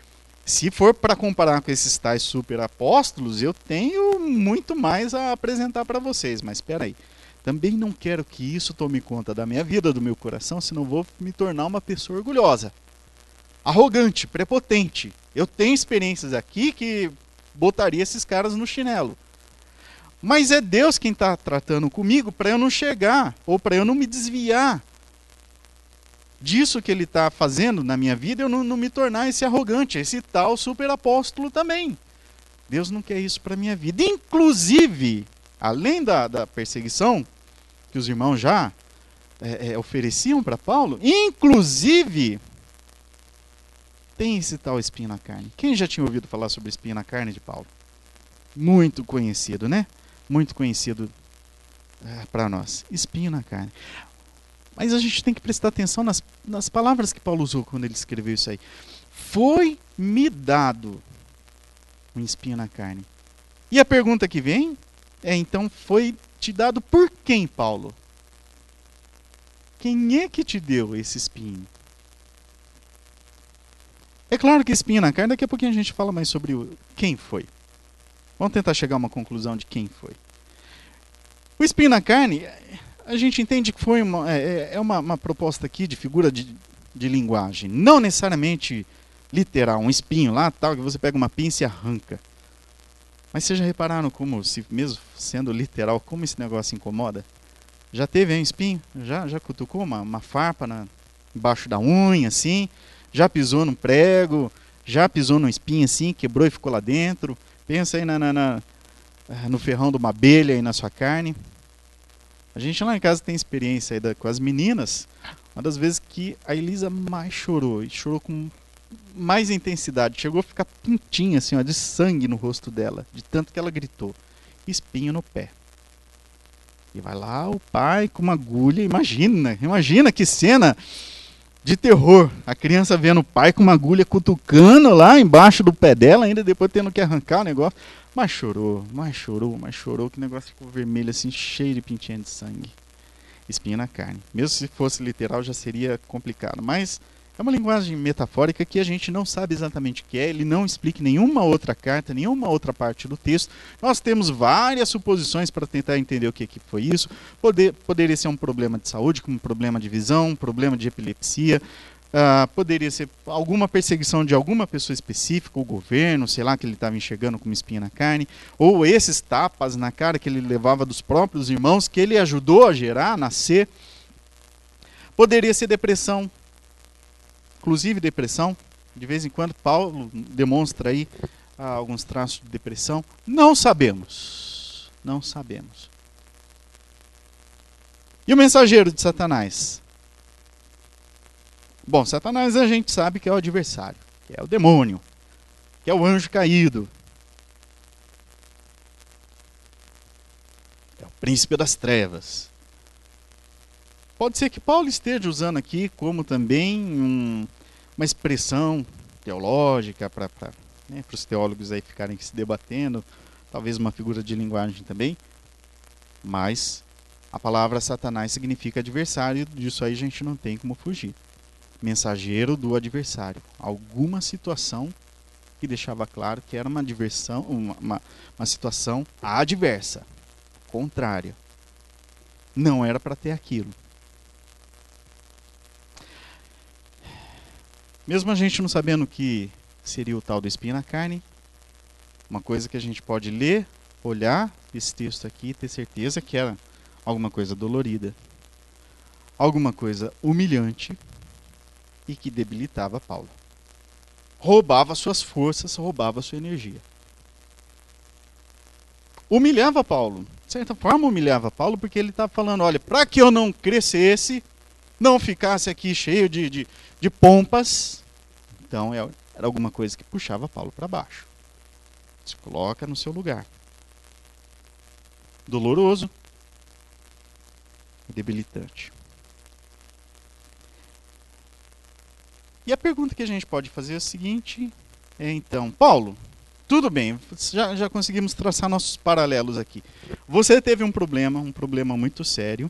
se for para comparar com esses tais super apóstolos, eu tenho muito mais a apresentar para vocês. Mas espera aí, também não quero que isso tome conta da minha vida, do meu coração, senão vou me tornar uma pessoa orgulhosa, arrogante, prepotente. Eu tenho experiências aqui que botaria esses caras no chinelo. Mas é Deus quem está tratando comigo para eu não chegar, ou para eu não me desviar disso que ele está fazendo na minha vida, eu não me tornar esse arrogante, esse tal super apóstolo também. Deus não quer isso para a minha vida. Inclusive, além da perseguição que os irmãos já ofereciam para Paulo, inclusive, tem esse tal espinho na carne. Quem já tinha ouvido falar sobre espinho na carne de Paulo? Muito conhecido, né? Muito conhecido para nós. Espinho na carne. Mas a gente tem que prestar atenção nas palavras que Paulo usou quando ele escreveu isso aí. Foi-me dado um espinho na carne. E a pergunta que vem é, então, foi te dado por quem, Paulo? Quem é que te deu esse espinho? É claro que espinho na carne, daqui a pouquinho a gente fala mais sobre quem foi. Vamos tentar chegar a uma conclusão de quem foi. O espinho na carne, a gente entende que foi uma proposta aqui de figura de linguagem. Não necessariamente literal, um espinho lá, tal, que você pega uma pinça e arranca. Mas vocês já repararam como, se mesmo sendo literal, como esse negócio incomoda? Já teve um espinho? Já cutucou uma farpa embaixo da unha, assim? Já pisou num prego? Já pisou num espinho assim, quebrou e ficou lá dentro? Pensa aí no ferrão de uma abelha aí na sua carne. A gente lá em casa tem experiência aí com as meninas. Uma das vezes que a Elisa mais chorou, e chorou com mais intensidade. Chegou a ficar pintinha assim, ó, de sangue no rosto dela, de tanto que ela gritou. Espinho no pé. E vai lá o pai com uma agulha. Imagina que cena de terror. A criança vendo o pai com uma agulha cutucando lá embaixo do pé dela, ainda depois tendo que arrancar o negócio. Mas chorou. Que o negócio ficou vermelho assim, cheio de pintinha de sangue. Espinho na carne. Mesmo se fosse literal já seria complicado. Mas é uma linguagem metafórica que a gente não sabe exatamente o que é. Ele não explica nenhuma outra carta, nenhuma outra parte do texto. Nós temos várias suposições para tentar entender o que foi isso. Poderia ser um problema de saúde, como um problema de visão, um problema de epilepsia. Poderia ser alguma perseguição de alguma pessoa específica, o governo, sei lá, que ele estava enxergando como espinha na carne, ou esses tapas na cara que ele levava dos próprios irmãos, que ele ajudou a gerar, a nascer. Poderia ser depressão, inclusive depressão. De vez em quando Paulo demonstra aí alguns traços de depressão. Não sabemos. E o mensageiro de Satanás? Bom, Satanás a gente sabe que é o adversário, que é o demônio, que é o anjo caído. É o príncipe das trevas. Pode ser que Paulo esteja usando aqui como também uma expressão teológica para os teólogos aí ficarem se debatendo, talvez uma figura de linguagem também, mas a palavra Satanás significa adversário, disso aí a gente não tem como fugir. Mensageiro do adversário. Alguma situação que deixava claro que era uma situação adversa, contrária. Não era para ter aquilo. Mesmo a gente não sabendo o que seria o tal do espinho na carne, uma coisa que a gente pode ler, olhar esse texto aqui e ter certeza que era alguma coisa dolorida, alguma coisa humilhante, e que debilitava Paulo. Roubava suas forças, roubava sua energia. Humilhava Paulo. De certa forma humilhava Paulo, porque ele estava falando, olha, para que eu não crescesse, não ficasse aqui cheio de pompas, Então era alguma coisa que puxava Paulo para baixo. Se coloca no seu lugar. Doloroso e debilitante. E a pergunta que a gente pode fazer é a seguinte, então, Paulo, tudo bem, já conseguimos traçar nossos paralelos aqui. Você teve um problema muito sério.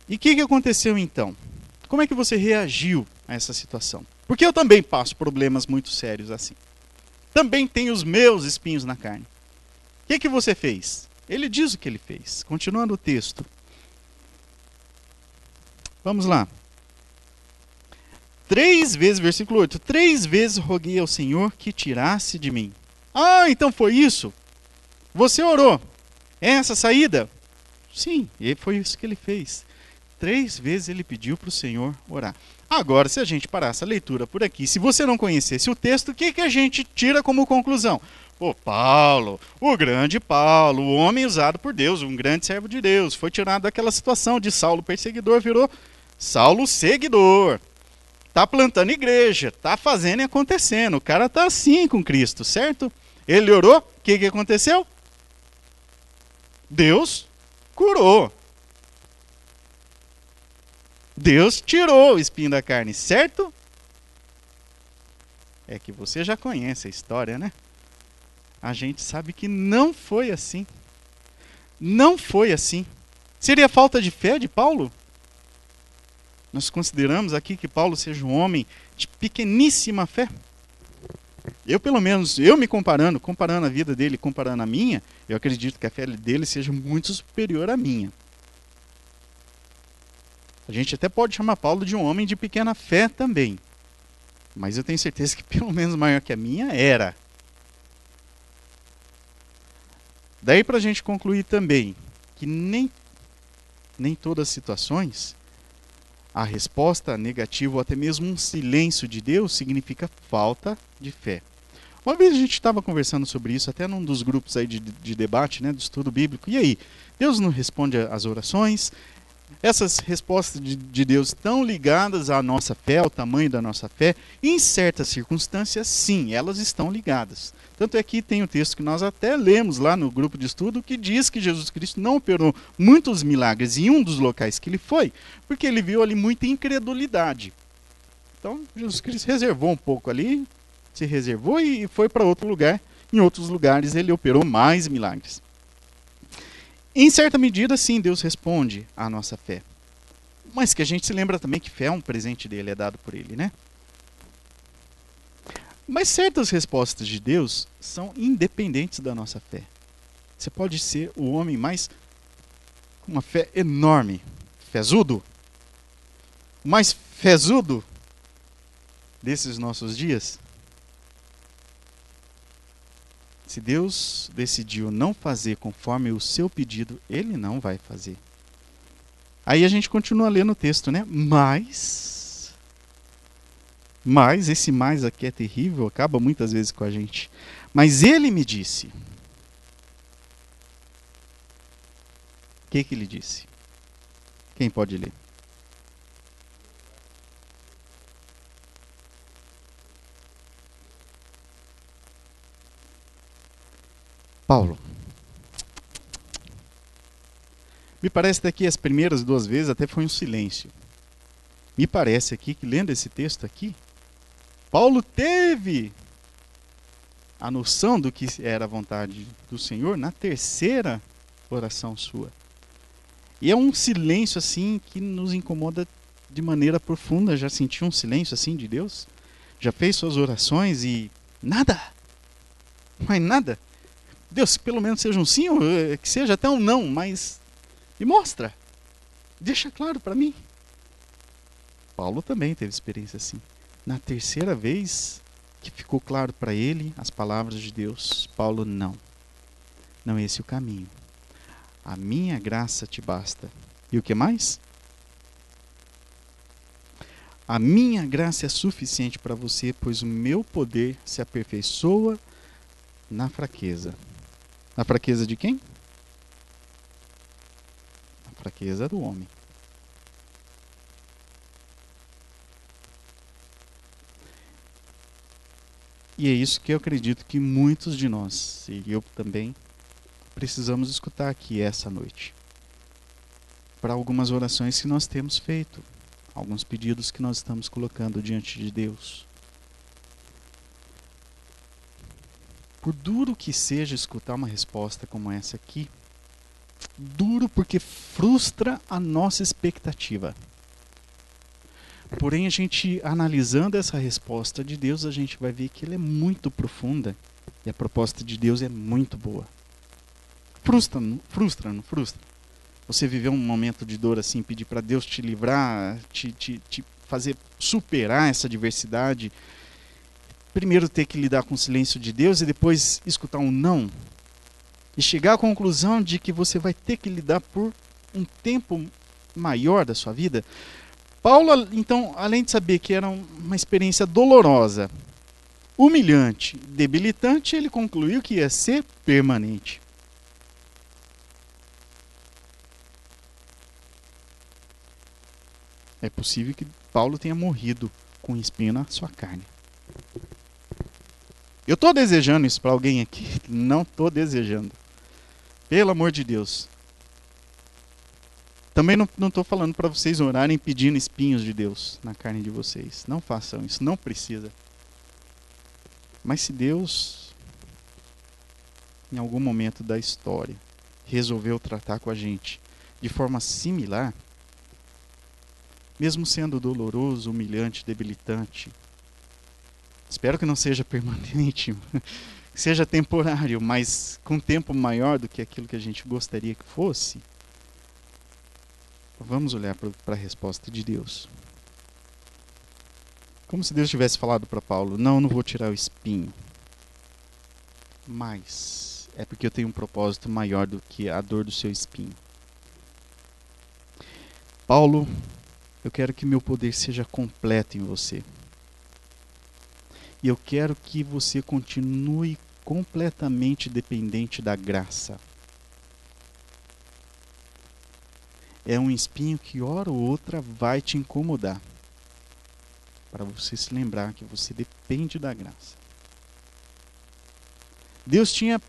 E o que aconteceu então? Como é que você reagiu a essa situação? Porque eu também passo problemas muito sérios assim. Também tenho os meus espinhos na carne. O que você fez? Ele diz o que ele fez. Continuando o texto. Vamos lá. 3 vezes, versículo 8. 3 vezes roguei ao Senhor que tirasse de mim. Ah, então foi isso? Você orou. É essa a saída? Sim, e foi isso que ele fez. 3 vezes ele pediu para o Senhor orar. Agora, se a gente parasse a leitura por aqui, se você não conhecesse o texto, o que a gente tira como conclusão? Pô, Paulo, o grande Paulo, o homem usado por Deus, um grande servo de Deus, foi tirado daquela situação de Saulo perseguidor, virou Saulo seguidor. Tá plantando igreja, tá fazendo e acontecendo. O cara tá assim com Cristo, certo? Ele orou, o que aconteceu? Deus curou. Deus tirou o espinho da carne, certo? É que você já conhece a história, né? A gente sabe que não foi assim. Não foi assim. Seria falta de fé de Paulo? Nós consideramos aqui que Paulo seja um homem de pequeníssima fé. Eu, pelo menos, eu me comparando a vida dele, comparando a minha, eu acredito que a fé dele seja muito superior à minha. A gente até pode chamar Paulo de um homem de pequena fé também. Mas eu tenho certeza que pelo menos maior que a minha era. Daí para a gente concluir também que nem todas as situações a resposta negativa ou até mesmo um silêncio de Deus significa falta de fé. Uma vez a gente estava conversando sobre isso, até num dos grupos aí de debate, né, do estudo bíblico. E aí, Deus não responde às orações? Essas respostas de Deus estão ligadas à nossa fé, ao tamanho da nossa fé? E em certas circunstâncias, sim, elas estão ligadas. Tanto é que tem um texto que nós até lemos lá no grupo de estudo que diz que Jesus Cristo não operou muitos milagres em um dos locais que ele foi, porque ele viu ali muita incredulidade. Então, Jesus Cristo reservou um pouco ali, se reservou e foi para outro lugar. Em outros lugares ele operou mais milagres. Em certa medida, sim, Deus responde à nossa fé. Mas que a gente se lembra também que fé é um presente dele, é dado por ele, né? Mas certas respostas de Deus são independentes da nossa fé. Você pode ser o homem mais com uma fé enorme, fezudo, o mais fezudo desses nossos dias. Se Deus decidiu não fazer conforme o seu pedido, ele não vai fazer. Aí a gente continua lendo o texto, né? Mas esse mais aqui é terrível, acaba muitas vezes com a gente. Mas ele me disse. O que ele disse? Quem pode ler? Paulo. Me parece que aqui as primeiras 2 vezes até foi um silêncio. Me parece aqui que lendo esse texto aqui, Paulo teve a noção do que era a vontade do Senhor na terceira oração sua. E é um silêncio assim que nos incomoda de maneira profunda. Já sentiu um silêncio assim de Deus? Já fez suas orações e nada? Mas nada? Deus, que pelo menos seja um sim, ou que seja até um não, mas me mostra. Deixa claro para mim. Paulo também teve experiência assim. Na terceira vez que ficou claro para ele as palavras de Deus, Paulo, não é esse o caminho. A minha graça te basta. E o que mais? A minha graça é suficiente para você, pois o meu poder se aperfeiçoa na fraqueza. Na fraqueza de quem? Na fraqueza do homem. E é isso que eu acredito que muitos de nós, e eu também, precisamos escutar aqui essa noite. Para algumas orações que nós temos feito, alguns pedidos que nós estamos colocando diante de Deus. Por duro que seja escutar uma resposta como essa aqui, duro porque frustra a nossa expectativa. Porém, a gente analisando essa resposta de Deus, a gente vai ver que ela é muito profunda e a proposta de Deus é muito boa. Frustra, não frustra? Você viveu um momento de dor assim, pedir para Deus te livrar, te fazer superar essa adversidade. Primeiro ter que lidar com o silêncio de Deus e depois escutar um não. E chegar à conclusão de que você vai ter que lidar por um tempo maior da sua vida. Paulo, então, além de saber que era uma experiência dolorosa, humilhante, debilitante, ele concluiu que ia ser permanente. É possível que Paulo tenha morrido com espinho na sua carne. Eu estou desejando isso para alguém aqui? Não estou desejando. Pelo amor de Deus. Também não estou falando para vocês orarem pedindo espinhos de Deus na carne de vocês. Não façam isso, não precisa. Mas se Deus, em algum momento da história, resolveu tratar com a gente de forma similar, mesmo sendo doloroso, humilhante, debilitante, espero que não seja permanente, que seja temporário, mas com tempo maior do que aquilo que a gente gostaria que fosse, vamos olhar para a resposta de Deus. Como se Deus tivesse falado para Paulo, não vou tirar o espinho, mas é porque eu tenho um propósito maior do que a dor do seu espinho. Paulo, eu quero que meu poder seja completo em você. E eu quero que você continue completamente dependente da graça. É um espinho que hora ou outra vai te incomodar. Para você se lembrar que você depende da graça. Deus tinha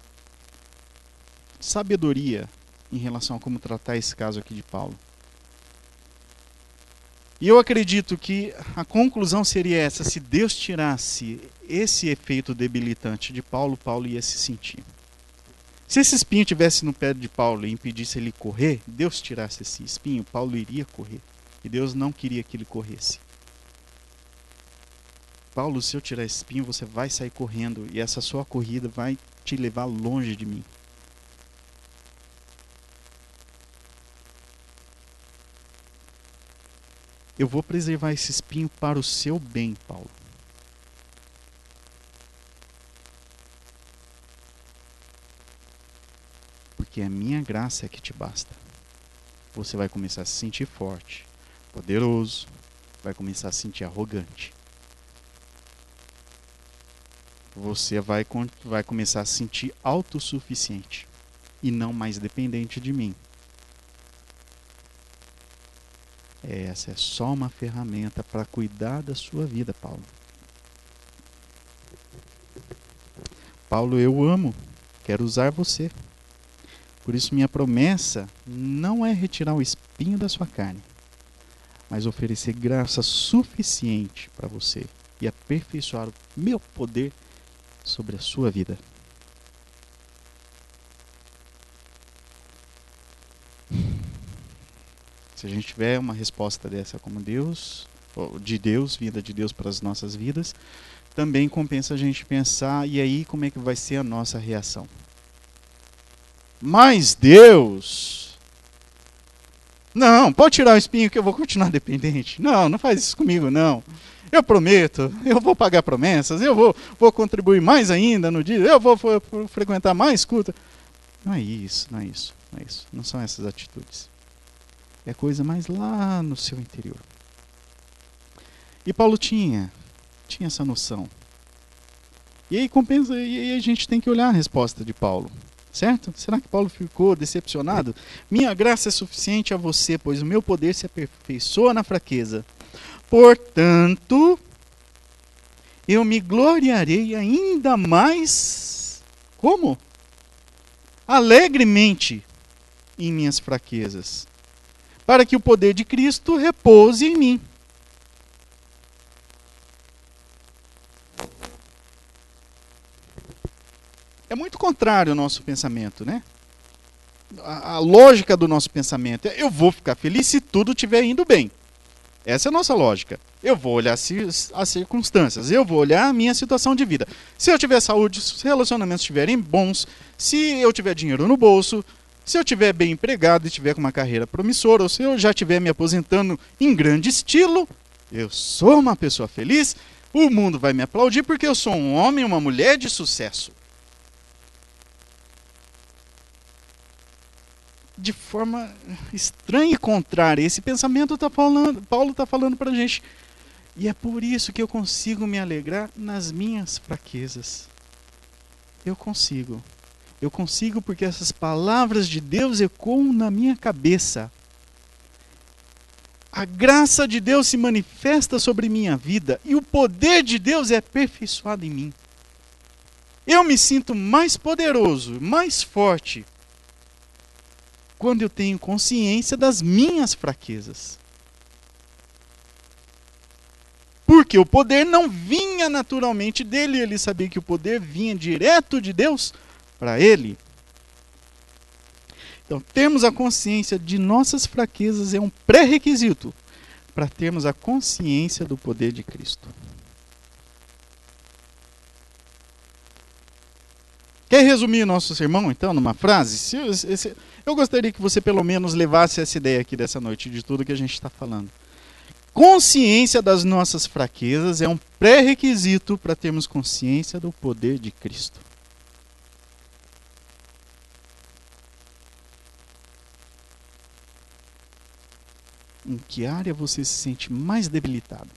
sabedoria em relação a como tratar esse caso aqui de Paulo. E eu acredito que a conclusão seria essa: se Deus tirasse esse efeito debilitante de Paulo, Paulo ia se sentir. Se esse espinho tivesse no pé de Paulo e impedisse ele correr, Deus tirasse esse espinho, Paulo iria correr. E Deus não queria que ele corresse. Paulo, se eu tirar esse espinho, você vai sair correndo e essa sua corrida vai te levar longe de mim. Eu vou preservar esse espinho para o seu bem, Paulo. Porque a minha graça é que te basta. Você vai começar a se sentir forte, poderoso, vai começar a se sentir arrogante. Você vai começar a se sentir autossuficiente e não mais dependente de mim. Essa é só uma ferramenta para cuidar da sua vida, Paulo. Paulo, eu amo, quero usar você. Por isso minha promessa não é retirar o espinho da sua carne, mas oferecer graça suficiente para você e aperfeiçoar o meu poder sobre a sua vida. Se a gente tiver uma resposta dessa como Deus, de Deus, vinda de Deus para as nossas vidas, também compensa a gente pensar, e aí como é que vai ser a nossa reação? Mas Deus, não, pode tirar o espinho que eu vou continuar dependente. Não faz isso comigo, não. Eu prometo, eu vou pagar promessas, eu vou contribuir mais ainda no dia, eu vou frequentar mais culto. Não é isso. Não são essas atitudes. É coisa mais lá no seu interior. E Paulo tinha essa noção. E aí compensa, e aí a gente tem que olhar a resposta de Paulo. Certo? Será que Paulo ficou decepcionado? Minha graça é suficiente a você, pois o meu poder se aperfeiçoa na fraqueza. Portanto, eu me gloriarei ainda mais, como? Alegremente em minhas fraquezas, para que o poder de Cristo repouse em mim. É muito contrário ao nosso pensamento, né? A lógica do nosso pensamento é: eu vou ficar feliz se tudo estiver indo bem. Essa é a nossa lógica. Eu vou olhar as circunstâncias, eu vou olhar a minha situação de vida. Se eu tiver saúde, se os relacionamentos estiverem bons, se eu tiver dinheiro no bolso, se eu estiver bem empregado e tiver com uma carreira promissora, ou se eu já estiver me aposentando em grande estilo, eu sou uma pessoa feliz, o mundo vai me aplaudir porque eu sou um homem, uma mulher de sucesso. De forma estranha e contrária, esse pensamento Paulo está falando para a gente. E é por isso que eu consigo me alegrar nas minhas fraquezas. Eu consigo. Eu consigo porque essas palavras de Deus ecoam na minha cabeça. A graça de Deus se manifesta sobre minha vida e o poder de Deus é aperfeiçoado em mim. Eu me sinto mais poderoso, mais forte, quando eu tenho consciência das minhas fraquezas. Porque o poder não vinha naturalmente dele, ele sabia que o poder vinha direto de Deus para ele. Então, termos a consciência de nossas fraquezas é um pré-requisito para termos a consciência do poder de Cristo. Quer resumir nosso sermão, então, numa frase? Eu gostaria que você pelo menos levasse essa ideia aqui dessa noite, de tudo que a gente está falando. Consciência das nossas fraquezas é um pré-requisito para termos consciência do poder de Cristo. Em que área você se sente mais debilitado?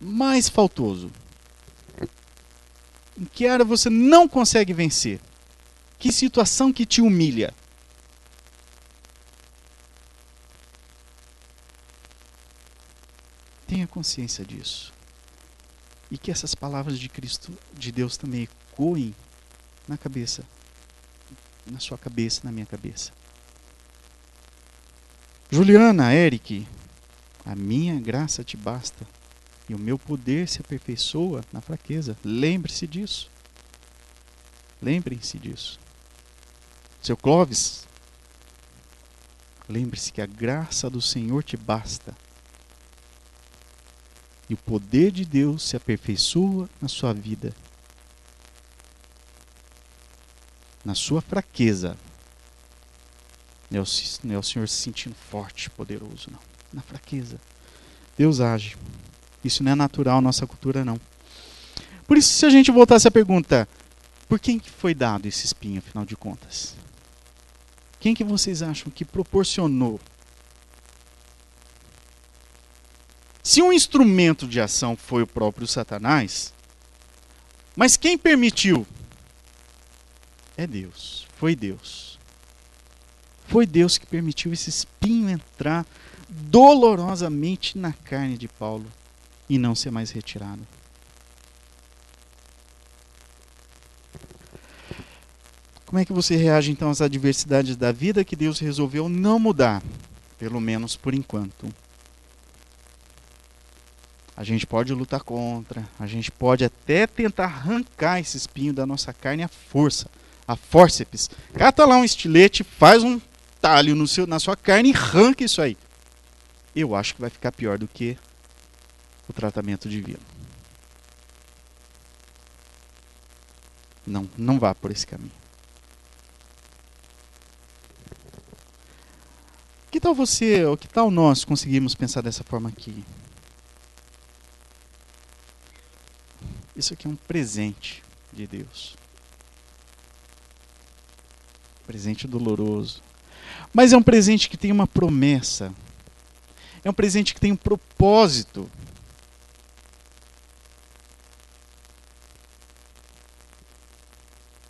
Mais faltoso? Em que área você não consegue vencer? Que situação que te humilha? Tenha consciência disso. E que essas palavras de Cristo, de Deus também ecoem na cabeça. Na sua cabeça, na minha cabeça. Juliana, Eric, a minha graça te basta. E o meu poder se aperfeiçoa na fraqueza. Lembre-se disso. Lembrem-se disso. Seu Clóvis, lembre-se que a graça do Senhor te basta. E o poder de Deus se aperfeiçoa na sua vida. Na sua fraqueza. Não é o Senhor se sentindo forte, poderoso, não. Na fraqueza. Deus age. Isso não é natural à nossa cultura, não. Por isso, se a gente voltasse à pergunta, por quem que foi dado esse espinho, afinal de contas? Quem que vocês acham que proporcionou? Se um instrumento de ação foi o próprio Satanás, mas quem permitiu? É Deus. Foi Deus. Foi Deus que permitiu esse espinho entrar dolorosamente na carne de Paulo e não ser mais retirado. Como é que você reage então às adversidades da vida que Deus resolveu não mudar, pelo menos por enquanto? A gente pode lutar contra, a gente pode até tentar arrancar esse espinho da nossa carne à força, a fórceps. Cata lá um estilete, faz um talho na sua carne e arranca isso aí. Eu acho que vai ficar pior do que o tratamento divino. Não vá por esse caminho. Que tal você, ou que tal nós conseguimos pensar dessa forma aqui? Isso aqui é um presente de Deus. Presente doloroso. Mas é um presente que tem uma promessa. É um presente que tem um propósito.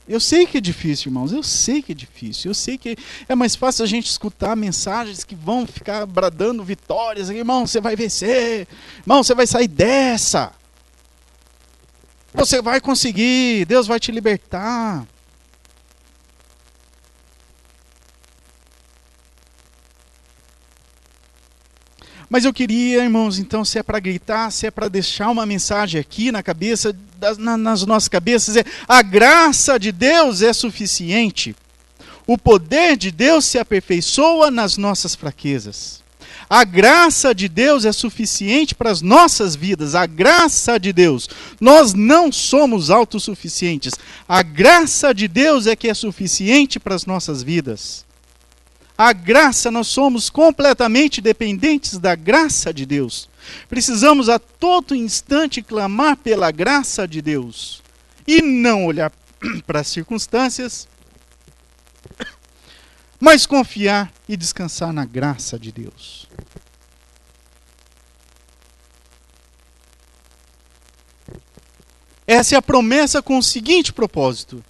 Eu sei que é difícil, irmãos. Eu sei que é difícil. Eu sei que é mais fácil a gente escutar mensagens que vão ficar bradando vitórias. Irmão, você vai vencer. Irmão, você vai sair dessa. Você vai conseguir, Deus vai te libertar. Mas eu queria, irmãos, então, se é para gritar, se é para deixar uma mensagem aqui na cabeça, nas nossas cabeças, a graça de Deus é suficiente. O poder de Deus se aperfeiçoa nas nossas fraquezas. A graça de Deus é suficiente para as nossas vidas. A graça de Deus. Nós não somos autossuficientes. A graça de Deus é que é suficiente para as nossas vidas. A graça, nós somos completamente dependentes da graça de Deus. Precisamos a todo instante clamar pela graça de Deus. E não olhar para as circunstâncias, mas confiar e descansar na graça de Deus. Essa é a promessa com o seguinte propósito: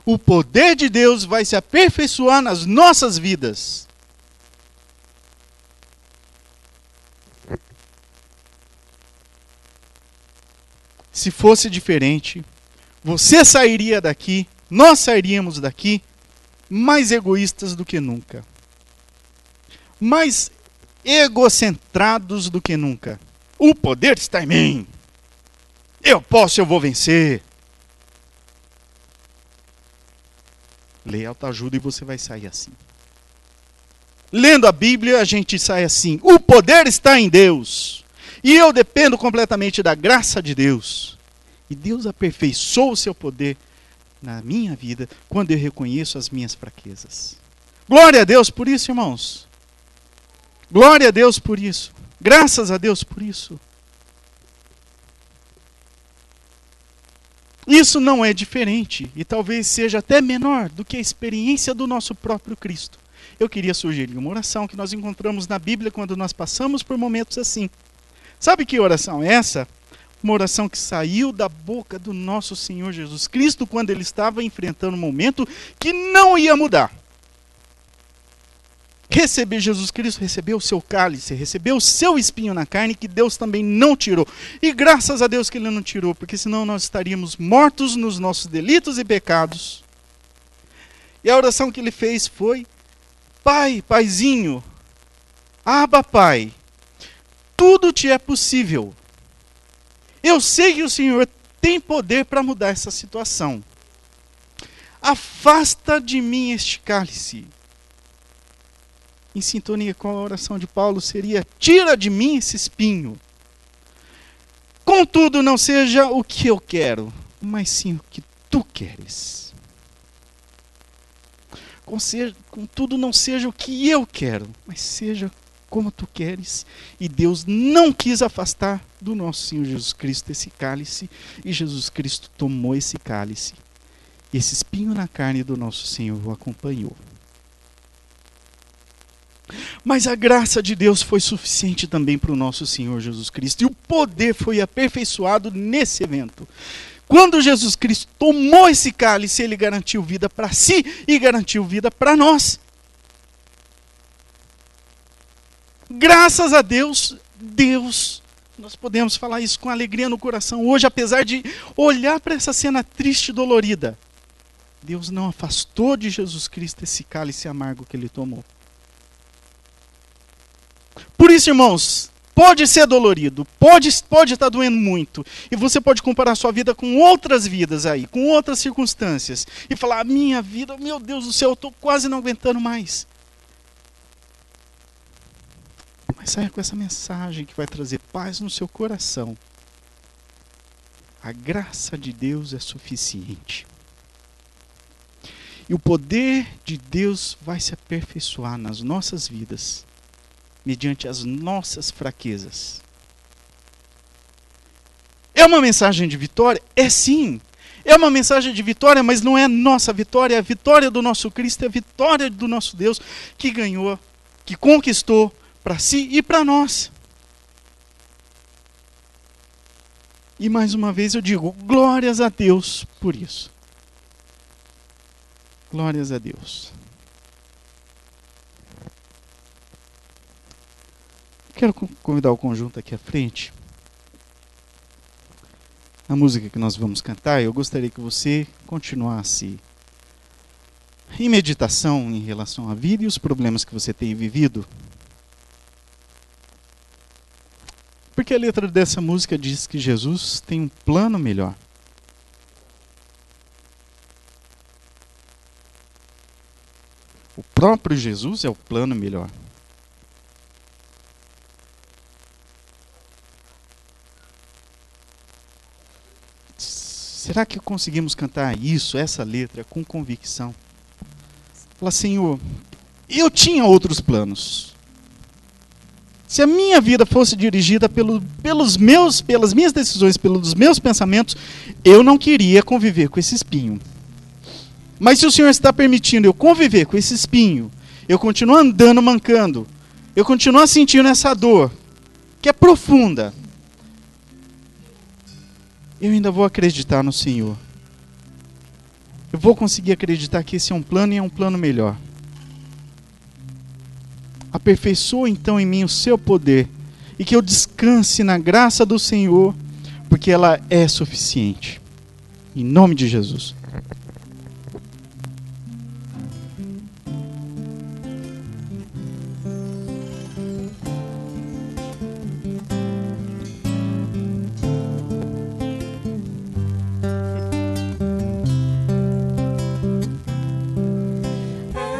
o poder de Deus vai se aperfeiçoar nas nossas vidas. Se fosse diferente, você sairia daqui, nós sairíamos daqui, mais egoístas do que nunca. Mais egocentrados do que nunca. O poder está em mim. Eu posso, eu vou vencer. Leia autoajuda e você vai sair assim. Lendo a Bíblia, a gente sai assim. O poder está em Deus. E eu dependo completamente da graça de Deus. E Deus aperfeiçoa o seu poder na minha vida quando eu reconheço as minhas fraquezas. Glória a Deus por isso, irmãos. Glória a Deus por isso. Graças a Deus por isso. Isso não é diferente e talvez seja até menor do que a experiência do nosso próprio Cristo. Eu queria sugerir uma oração que nós encontramos na Bíblia quando nós passamos por momentos assim. Sabe que oração é essa? Uma oração que saiu da boca do nosso Senhor Jesus Cristo quando ele estava enfrentando um momento que não ia mudar. Receber Jesus Cristo, recebeu o seu cálice, recebeu o seu espinho na carne, que Deus também não tirou. E graças a Deus que ele não tirou, porque senão nós estaríamos mortos nos nossos delitos e pecados. E a oração que ele fez foi: Pai, Paizinho, Abba, Pai, tudo te é possível. Eu sei que o Senhor tem poder para mudar essa situação. Afasta de mim este cálice. Em sintonia com a oração de Paulo seria: tira de mim esse espinho. Contudo, não seja o que eu quero, mas sim o que tu queres. Contudo, não seja o que eu quero, mas seja como tu queres. E Deus não quis afastar do nosso Senhor Jesus Cristo esse cálice, e Jesus Cristo tomou esse cálice. E esse espinho na carne do nosso Senhor o acompanhou. Mas a graça de Deus foi suficiente também para o nosso Senhor Jesus Cristo. E o poder foi aperfeiçoado nesse evento. Quando Jesus Cristo tomou esse cálice, ele garantiu vida para si e garantiu vida para nós. Graças a Deus, nós podemos falar isso com alegria no coração hoje, apesar de olhar para essa cena triste e dolorida. Deus não afastou de Jesus Cristo esse cálice amargo que ele tomou. Por isso, irmãos, pode ser dolorido, pode estar doendo muito, e você pode comparar sua vida com outras vidas aí, com outras circunstâncias, e falar: minha vida, meu Deus do céu, eu estou quase não aguentando mais. Mas saia com essa mensagem que vai trazer paz no seu coração. A graça de Deus é suficiente. E o poder de Deus vai se aperfeiçoar nas nossas vidas, mediante as nossas fraquezas. É uma mensagem de vitória? É sim. É uma mensagem de vitória, mas não é nossa vitória, é a vitória do nosso Cristo, é a vitória do nosso Deus que ganhou, que conquistou para si e para nós. E mais uma vez eu digo, glórias a Deus por isso. Glórias a Deus. Quero convidar o conjunto aqui à frente. a música que nós vamos cantar, eu gostaria que você continuasse em meditação em relação à vida e os problemas que você tem vivido. Porque a letra dessa música diz que Jesus tem um plano melhor. O próprio Jesus é o plano melhor. Será que conseguimos cantar isso, essa letra, com convicção? Fala, Senhor, eu tinha outros planos. Se a minha vida fosse dirigida pelas minhas decisões, pelos meus pensamentos, eu não queria conviver com esse espinho. Mas se o Senhor está permitindo eu conviver com esse espinho, eu continuo andando mancando, eu continuo sentindo essa dor, que é profunda, eu ainda vou acreditar no Senhor. Eu vou conseguir acreditar que esse é um plano e é um plano melhor. Aperfeiçoa então em mim o seu poder e que eu descanse na graça do Senhor, porque ela é suficiente. Em nome de Jesus.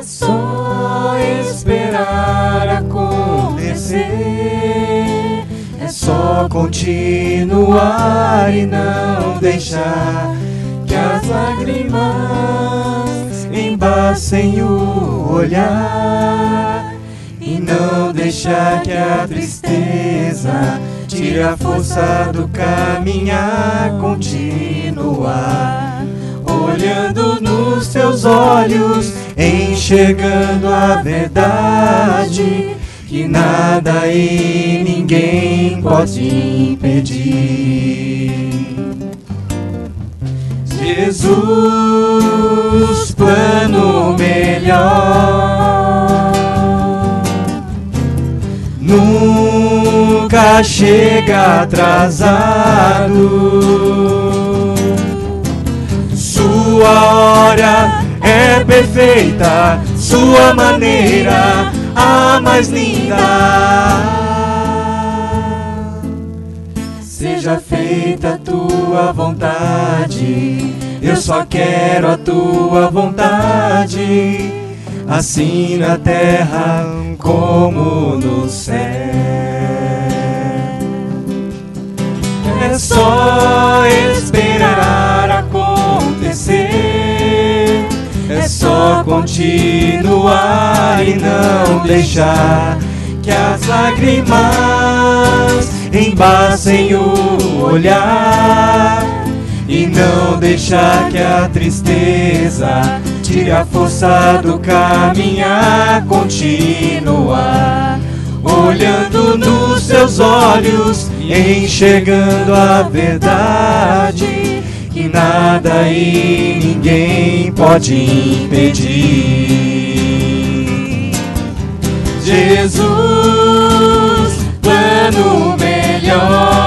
Só esperar acontecer, é só continuar e não deixar que as lágrimas embaçem o olhar, e não deixar que a tristeza tire a força do caminhar, continuar olhando nos teus olhos, enxergando a verdade, que nada e ninguém pode impedir. Jesus, plano melhor, nunca chega atrasado. Sua hora é perfeita, sua maneira a mais linda. Seja feita a tua vontade, eu só quero a tua vontade, assim na terra como no céu. É só esperar acontecer, é só continuar e não deixar que as lágrimas embaçem o olhar, e não deixar que a tristeza tire a força do caminhar, continuar olhando nos seus olhos, enxergando a verdade, que nada e ninguém pode impedir. Jesus, plano melhor,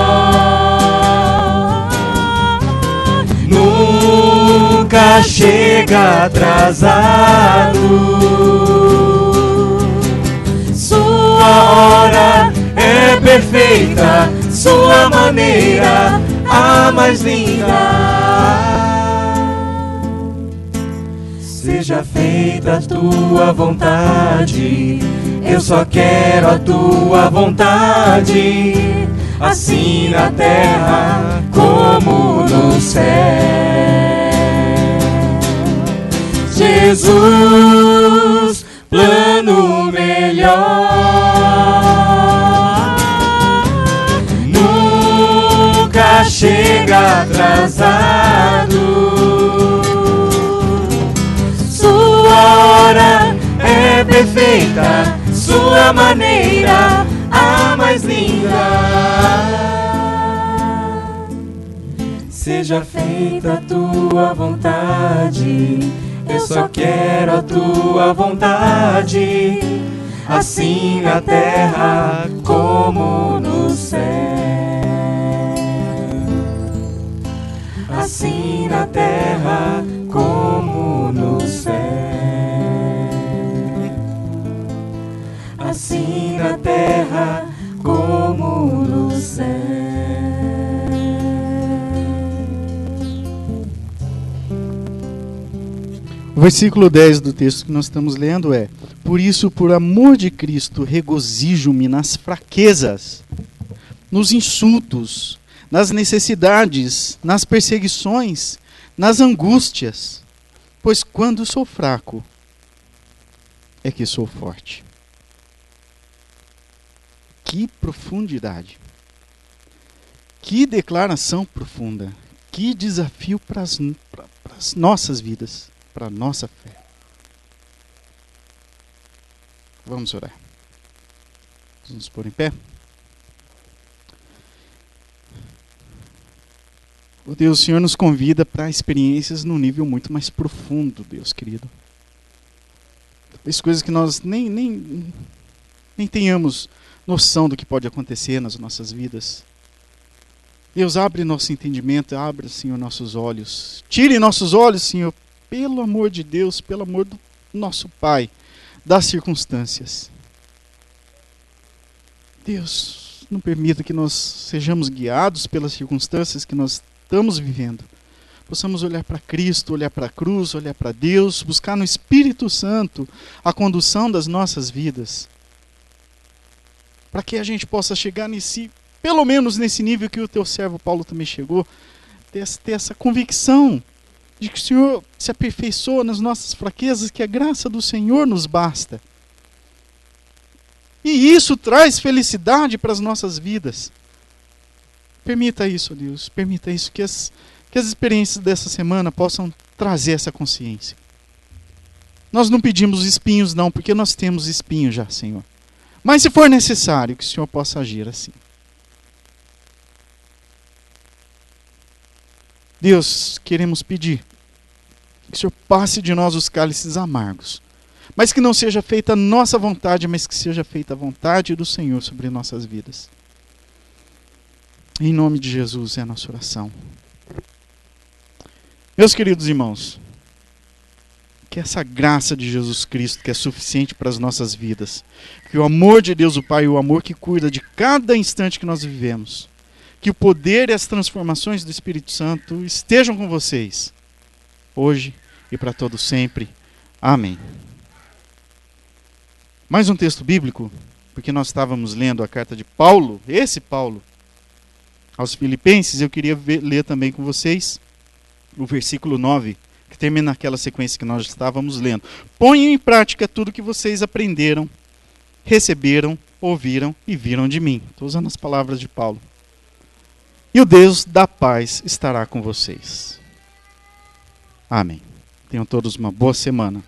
nunca chega atrasado. Sua hora é perfeita, sua maneira a mais linda. Seja feita a tua vontade, eu só quero a tua vontade, assim na terra como no céu. Jesus, plano melhor, nunca chega atrasado. Sua hora é perfeita, sua maneira a mais linda. Seja feita a tua vontade, eu só quero a tua vontade, assim na terra como no céu. assim na terra como no céu. Assim na terra como no céu. O versículo 10 do texto que nós estamos lendo é: por isso, por amor de Cristo, regozijo-me nas fraquezas, nos insultos, nas necessidades, nas perseguições, nas angústias, pois quando sou fraco, é que sou forte. Que profundidade! Que declaração profunda! Que desafio para as nossas vidas, para a nossa fé. Vamos orar. Vamos nos pôr em pé. Oh Deus, o Senhor nos convida para experiências num nível muito mais profundo, Deus querido. Talvez coisas que nós nem tenhamos noção do que pode acontecer nas nossas vidas. Deus, abre nosso entendimento, abre, Senhor, nossos olhos. Tire nossos olhos, Senhor, pelo amor de Deus, pelo amor do nosso Pai, das circunstâncias. Deus, não permita que nós sejamos guiados pelas circunstâncias que nós estamos vivendo. Possamos olhar para Cristo, olhar para a cruz, olhar para Deus, buscar no Espírito Santo a condução das nossas vidas. Para que a gente possa chegar pelo menos nesse nível que o teu servo Paulo também chegou, ter essa convicção de que o Senhor se aperfeiçoa nas nossas fraquezas, que a graça do Senhor nos basta. E isso traz felicidade para as nossas vidas. Permita isso, Deus, permita isso, que as experiências dessa semana possam trazer essa consciência. Nós não pedimos espinhos não, porque nós temos espinhos já, Senhor. Mas se for necessário, que o Senhor possa agir assim. Deus, queremos pedir que o Senhor passe de nós os cálices amargos, mas que não seja feita a nossa vontade, mas que seja feita a vontade do Senhor sobre nossas vidas. Em nome de Jesus é a nossa oração. Meus queridos irmãos, que essa graça de Jesus Cristo, que é suficiente para as nossas vidas, que o amor de Deus o Pai, o amor que cuida de cada instante que nós vivemos, que o poder e as transformações do Espírito Santo estejam com vocês, hoje e para todo sempre. Amém. Mais um texto bíblico, porque nós estávamos lendo a carta de Paulo, esse Paulo, aos Filipenses. Eu queria ler também com vocês o versículo 9, que termina naquela sequência que nós estávamos lendo. Ponham em prática tudo que vocês aprenderam, receberam, ouviram e viram de mim. Estou usando as palavras de Paulo. E o Deus da paz estará com vocês. Amém. Tenham todos uma boa semana.